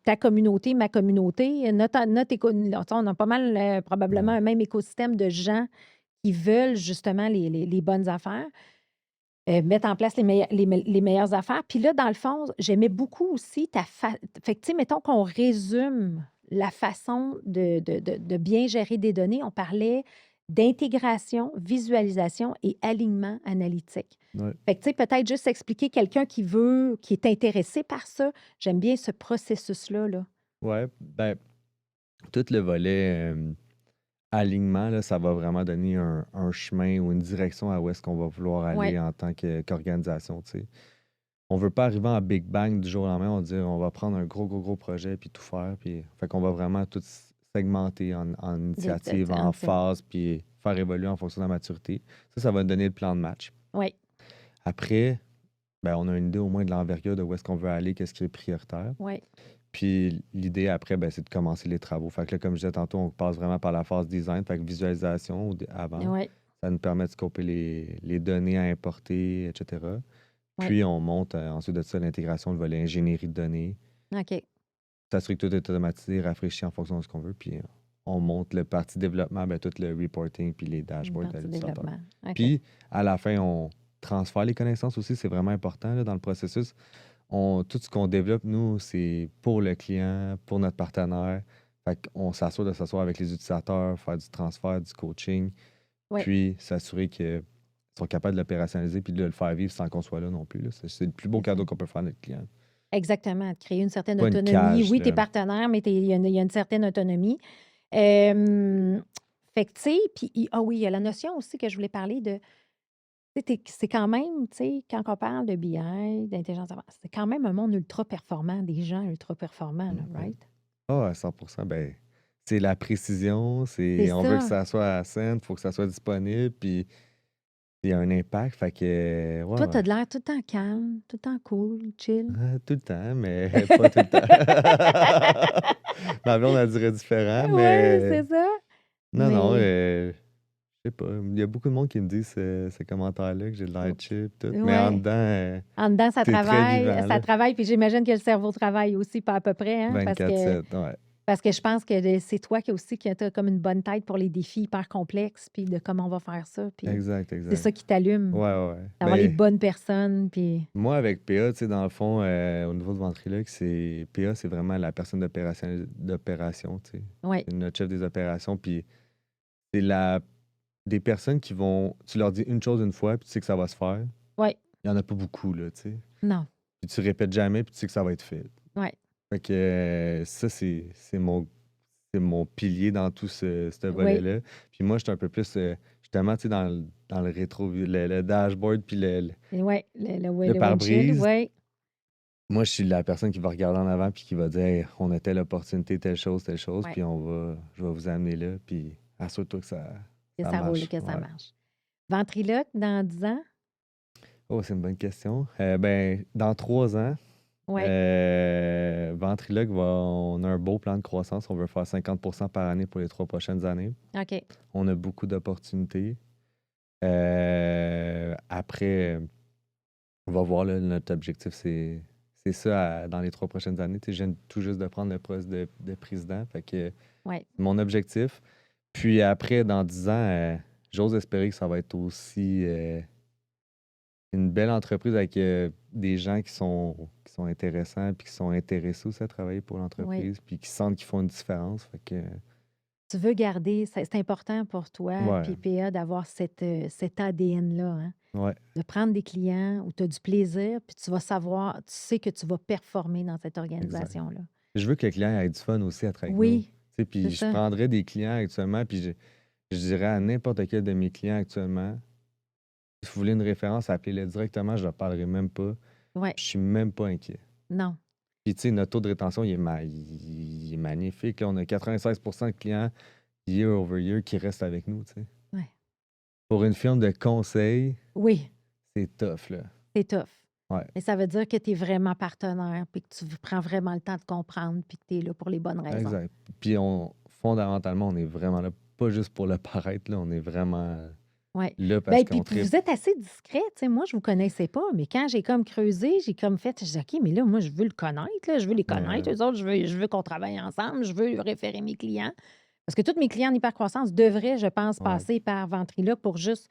ta communauté, ma communauté, on a pas mal, probablement Ouais. un même écosystème de gens qui veulent justement les bonnes affaires, mettre en place les meilleures affaires. Puis là, dans le fond, j'aimais beaucoup aussi fait que, tu sais, mettons qu'on résume la façon de bien gérer des données. On parlait d'intégration, visualisation et alignement analytique. Ouais. Fait que, tu sais, peut-être juste expliquer quelqu'un qui est intéressé par ça. J'aime bien ce processus-là, là. Ouais, ben, tout le volet alignement, là, ça va vraiment donner un chemin ou une direction à où est-ce qu'on va vouloir aller Ouais, en tant qu'organisation, tu sais. On veut pas arriver en Big Bang du jour au lendemain, on va dire on va prendre un gros projet puis tout faire. Puis, fait qu'on va vraiment tout segmenter en initiative, en phase, puis faire évoluer en fonction de la maturité. Ça va donner le plan de match. ouais, Après, ben, on a une idée au moins de l'envergure de où est-ce qu'on veut aller, qu'est-ce qui est prioritaire. ouais, Puis l'idée après, ben, c'est de commencer les travaux. Fait que là, comme je disais tantôt, on passe vraiment par la phase design, fait que visualisation avant. ouais, Ça nous permet de scoper les données à importer, etc. ouais. Puis on monte ensuite de ça l'intégration, le volet ingénierie de données. OK. S'assurer que tout est automatisé, rafraîchi en fonction de ce qu'on veut. Puis on monte le parti développement, ben, tout le reporting, puis les Une dashboards à partie l'utilisateur. développement. OK. Puis à la fin, on transfère les connaissances aussi. C'est vraiment important là, dans le processus. Tout ce qu'on développe, nous, c'est pour le client, pour notre partenaire. Fait qu'on s'assure de s'asseoir avec les utilisateurs, faire du transfert, du coaching, Ouais, puis s'assurer qu'ils sont capables de l'opérationnaliser puis de le faire vivre sans qu'on soit là non plus, là. C'est le plus beau c'est ça. cadeau qu'on peut faire à notre client. Exactement, de créer une certaine Pas une autonomie. cage, Oui, tu es là. partenaire, mais il y a une certaine autonomie. Euh, Fait que, tu sais, puis, ah oui, il y a la notion aussi que je voulais parler de, tu sais, c'est quand même, tu sais, quand on parle de BI, d'intelligence artificielle, c'est quand même un monde ultra performant, des gens ultra performants, là, Mhm. right? Ah, à 100%, ben, c'est la précision, C'est on veut que ça. ça soit à scène, il faut que ça soit disponible, puis il y a un impact, fait que, ouais, Toi, tu ouais. as de l'air tout le temps calme, tout le temps cool, chill. Tout le temps, mais pas tout le temps. Ma blonde, elle dirait différent, Oui, mais c'est ça. non, Mais, je sais pas. Il y a beaucoup de monde qui me disent ces commentaires-là, que j'ai de l'air chill, pis tout. Mais en ouais. dedans, En dedans, c'est très vivant, ça là. travaille, puis j'imagine que le cerveau travaille aussi, pas à peu près, hein, 24/7, ouais. parce que je pense que c'est toi qui aussi qui as comme une bonne tête pour les défis hyper complexes, puis de comment on va faire ça, puis Exact, c'est exact. ça qui t'allume, Ouais, ouais, ouais. d'avoir les Ben, bonnes personnes, puis moi, avec PA, tu sais, dans le fond, au niveau de Ventriloque, PA, c'est vraiment la personne d'opération, tu sais. ouais, C'est notre chef des opérations, puis c'est des personnes qui vont. Tu leur dis une chose une fois, puis tu sais que ça va se faire. ouais, Il y en a pas beaucoup, là, tu sais. non, Puis tu répètes jamais, puis tu sais que ça va être fait. ouais, Fait que ça, c'est mon pilier dans tout ce oui, volet-là. Puis moi, j'étais un peu plus, justement, tu sais, dans le rétro, le dashboard, puis et ouais, le le windshield, pare-brise. ouais, Moi, je suis la personne qui va regarder en avant, puis qui va dire, hey, on a telle opportunité, telle chose, ouais, puis je vais vous amener là, puis assure-toi que que ça ça roule, marche. que ça Ouais. marche. Ventriloque, dans 10 ans? Oh, c'est une bonne question. Ben, dans 3 ans, Ouais, Ventriloque, on a un beau plan de croissance. On veut faire 50% par année pour les 3 prochaines années. OK, On a beaucoup d'opportunités. Après, on va voir, là, notre objectif, c'est ça dans les 3 prochaines années. Tu sais, je viens tout juste de prendre le poste de président. Fait que ouais, c'est mon objectif. Puis après, dans 10 ans, j'ose espérer que ça va être aussi une belle entreprise avec des gens qui sont intéressants puis qui sont intéressés aussi à travailler pour ouais. l'entreprise puis qui sentent qu'ils font une différence. Fait que, Tu veux garder, c'est important pour toi, ouais, puis PA, d'avoir cet ADN-là, hein? ouais, De prendre des clients où tu as du plaisir, puis tu vas savoir, tu sais que tu vas performer dans cette exact. organisation-là. Je veux que le client ait du fun aussi à travailler avec nous. Oui, Tu sais, c'est puis je ça. prendrais des clients actuellement, puis je dirais à n'importe quel de mes clients actuellement, si vous voulez une référence, appelez-le directement, je ne leur parlerai même pas. Ouais, Je suis même pas inquiet. non, Puis, tu sais, notre taux de rétention, il est magnifique, là. On a 96% de clients year over year qui restent avec nous, tu sais. ouais. Pour une firme de conseil, Oui, c'est tough, là. c'est tough. Ouais, Mais ça veut dire que tu es vraiment partenaire, puis que tu prends vraiment le temps de comprendre, puis que tu es là pour les bonnes raisons. exact. Puis fondamentalement, on est vraiment là, pas juste pour le paraître, là, on est vraiment Oui. là parce Bien, puis qu'on tripe. vous êtes assez discret, tu sais, moi, je vous connaissais pas, mais quand j'ai comme creusé, j'ai comme fait, j'ai dit: «OK, mais là, moi, je veux le connaître, là, je veux les Ouais, connaître, eux autres, je veux qu'on travaille ensemble, je veux référer mes clients». Parce que tous mes clients en hypercroissance devraient, je pense, ouais, passer par Ventriloque pour juste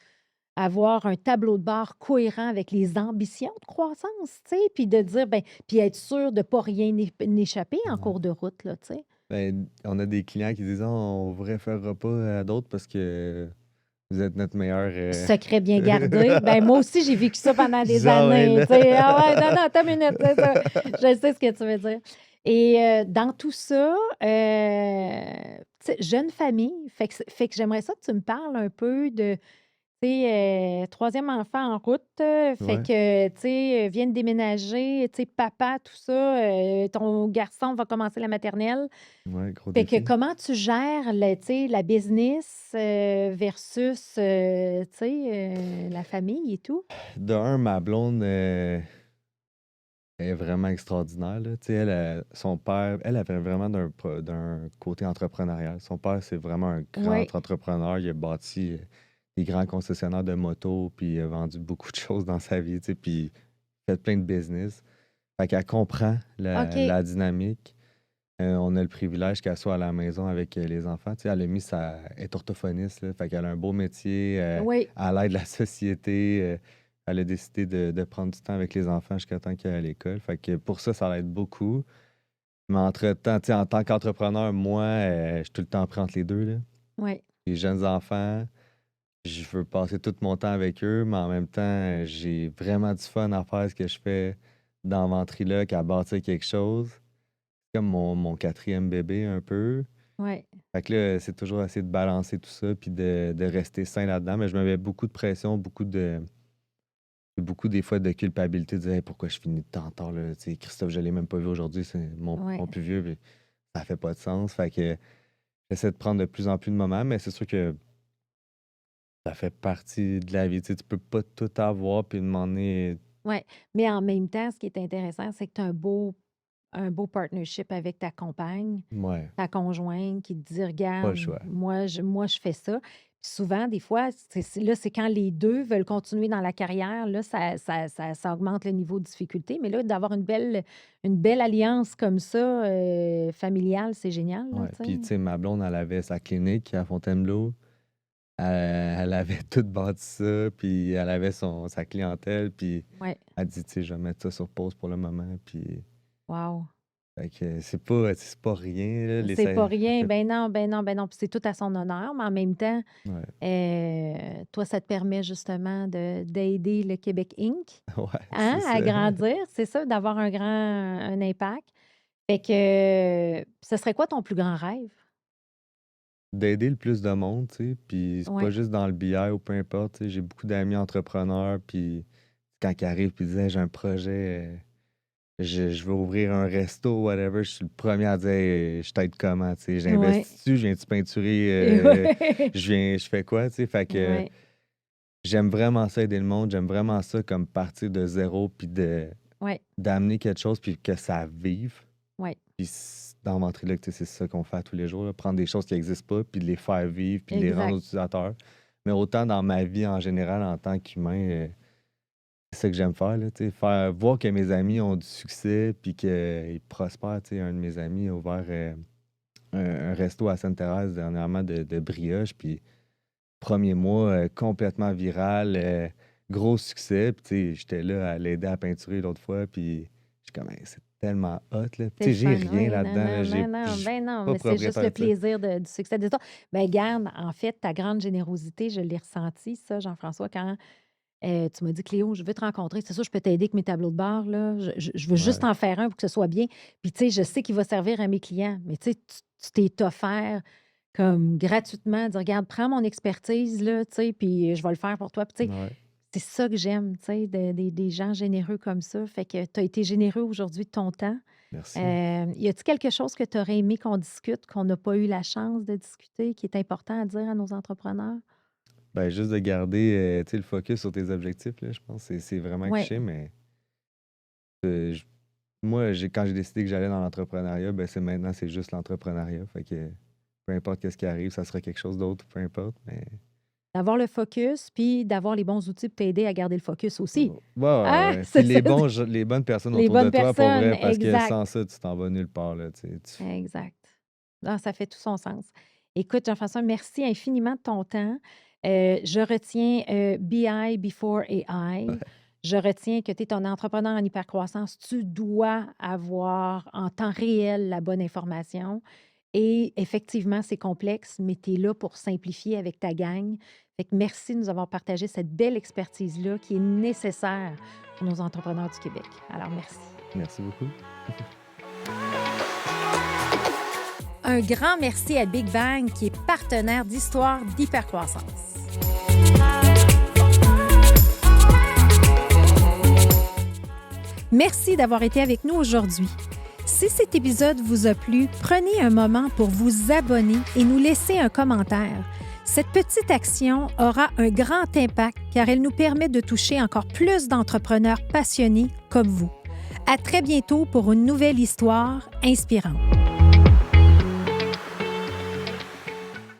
avoir un tableau de bord cohérent avec les ambitions de croissance, tu sais, puis de dire, ben, puis être sûr de pas rien n'échapper en ouais. cours de route, là, tu sais. Ben, on a des clients qui disent: «Ah, on vous référera pas à d'autres parce que vous êtes notre meilleur, Secret bien gardé. Ben, moi aussi, j'ai vécu ça pendant Je dis: des «Ah ouais, années, là!» tu sais. Ah ouais, non, non, attends une minute, c'est ça. Je sais ce que tu veux dire. Et dans tout ça, tu sais, jeune famille, fait que j'aimerais ça que tu me parles un peu de, tu sais, 3e enfant en route, fait Ouais, que, tu sais, vient de déménager, tu sais, papa, tout ça, ton garçon va commencer la maternelle. ouais, gros Fait que défi. comment tu gères le tu sais, la business, versus, tu sais, la famille et tout? De un, ma blonde, est vraiment extraordinaire, là. Tu sais, son père elle avait vraiment d'un côté entrepreneurial. Son père, c'est vraiment un Oui, grand entrepreneur. Il a bâti, des grands concessionnaires de motos, puis il a vendu beaucoup de choses dans sa vie, tu sais, puis fait plein de business. Fait qu'elle comprend OK. la dynamique. On a le privilège qu'elle soit à la maison avec, les enfants. Tu sais, elle est orthophoniste, là, fait qu'elle a un beau métier, Oui, elle aide la société, elle a décidé de prendre du temps avec les enfants jusqu'à temps qu'elle est à l'école. Fait que pour ça, ça l'aide beaucoup. Mais entre-temps, tu sais, en tant qu'entrepreneur, moi, je suis tout le temps pris entre les 2 là. oui, Les jeunes enfants, je veux passer tout mon temps avec eux, mais en même temps, j'ai vraiment du fun à faire ce que je fais dans Ventriloque, à bâtir quelque chose. C'est comme mon 4e bébé un peu. oui. Fait que là, c'est toujours essayer de balancer tout ça puis de rester sain là-dedans. Mais je me mets beaucoup de pression, beaucoup des fois de culpabilité, de dire: «Hey, pourquoi je finis tant tard, là? Tu sais, Christophe, je l'ai même pas vu aujourd'hui, c'est Ouais. mon plus vieux, puis ça fait pas de sens». Fait que j'essaie de prendre de plus en plus de moments, mais c'est sûr que ça fait partie de la vie. Tu sais, tu peux pas tout avoir puis demander. Ouais, mais en même temps, ce qui est intéressant, c'est que tu as un beau partnership avec ta compagne, Ouais, ta conjointe qui te dit: pas le «Regarde, choix. moi je fais ça». Puis souvent, des fois, c'est quand les 2 veulent continuer dans la carrière, là, ça augmente le niveau de difficulté. Mais là, d'avoir une belle alliance comme ça, familiale, c'est génial, là, Ouais, tu sais? puis tu sais, ma blonde, elle avait sa clinique à Fontainebleau. Elle avait tout bâti ça, puis elle avait sa clientèle, puis Ouais, elle dit: «Tu sais, je vais mettre ça sur pause pour le moment», puis wow. fait que c'est pas rien, là, C'est pas ça rien. fait Ben non, ben non, ben non. Puis c'est tout à son honneur, mais en même temps, ouais, toi, ça te permet justement d'aider le Québec Inc. ouais, Hein, c'est à ça. grandir, c'est ça, d'avoir un impact. Fait que, ce serait quoi ton plus grand rêve? D'aider le plus de monde, tu sais, puis c'est pas Ouais, juste dans le BI ou peu importe, tu sais, j'ai beaucoup d'amis entrepreneurs, puis quand ils arrivent puis ils disent: «Hey, j'ai un projet, je veux ouvrir un resto, whatever», je suis le premier à dire: «Hey, je t'aide comment?» Tu sais, ouais, «J'investis-tu? Je viens-tu peinturer, ouais, je fais quoi?» Tu sais, fait que ouais, j'aime vraiment ça aider le monde, j'aime vraiment ça comme partir de zéro puis ouais, d'amener quelque chose puis que ça vive. ouais, Puis dans Ventriloque, tu sais, c'est ça qu'on fait tous les jours, là, prendre des choses qui n'existent pas puis de les faire vivre puis de les rendre aux exact. utilisateurs. Mais autant dans ma vie en général en tant qu'humain, c'est ça que j'aime faire, là, tu sais, faire voir que mes amis ont du succès puis qu'ils prospèrent. Tu sais, un de mes amis a ouvert, un resto à Sainte-Thérèse dernièrement de brioche, puis premier mois, complètement viral, gros succès. Puis, tu sais, j'étais là à l'aider à peinturer l'autre fois, puis je suis comme: «Hey, c'est tellement hot, là». C'est Tu sais, le j'ai fun, rien oui, non, là-dedans, là, non, non, non, je suis ben non, pas mais c'est juste le propriétaire de ça. plaisir du succès des autres. Ben garde, en fait, ta grande générosité, je l'ai ressenti, ça, Jean-François, quand tu m'as dit: «Cléo, je veux te rencontrer. C'est sûr, je peux t'aider avec mes tableaux de bord, là. Je veux juste Ouais, en faire un pour que ce soit bien. Puis, tu sais, je sais qu'il va servir à mes clients. Mais, tu sais, tu t'es offert comme gratuitement, dire: «Regarde, prends mon expertise, là, tu sais, puis je vais le faire pour toi». Puis, tu sais, ouais, c'est ça que j'aime, tu sais, des gens généreux comme ça. Fait que tu as été généreux aujourd'hui de ton temps. merci. Y a-t-il quelque chose que tu aurais aimé qu'on discute, qu'on n'a pas eu la chance de discuter, qui est important à dire à nos entrepreneurs? Ben, juste de garder, tu sais, le focus sur tes objectifs, là, je pense que c'est vraiment Oui. cliché, mais Je moi, quand j'ai décidé que j'allais dans l'entrepreneuriat, ben c'est juste l'entrepreneuriat. Fait que peu importe qu'est-ce qui arrive, ça sera quelque chose d'autre, peu importe. Mais D'avoir le focus, puis d'avoir les bons outils pour t'aider à garder le focus aussi. ouais, ouais, Ah, ouais. Puis c'est les ça. les bonnes personnes Les autour de bonnes toi pour personnes, vrai, parce que exact, sans ça, tu t'en vas nulle part, là, tu sais. exact. Non, ça fait tout son sens. Écoute, Jean-François, merci infiniment de ton temps. Je retiens BI before AI. Je retiens que tu es un entrepreneur en hypercroissance. Tu dois avoir en temps réel la bonne information. Et effectivement, c'est complexe, mais tu es là pour simplifier avec ta gang. Fait que merci de nous avoir partagé cette belle expertise-là qui est nécessaire pour nos entrepreneurs du Québec. Alors, merci. Merci beaucoup. Un grand merci à Big Bang qui est partenaire d'Histoire d'hypercroissance. Merci d'avoir été avec nous aujourd'hui. Si cet épisode vous a plu, prenez un moment pour vous abonner et nous laisser un commentaire. Cette petite action aura un grand impact car elle nous permet de toucher encore plus d'entrepreneurs passionnés comme vous. À très bientôt pour une nouvelle histoire inspirante.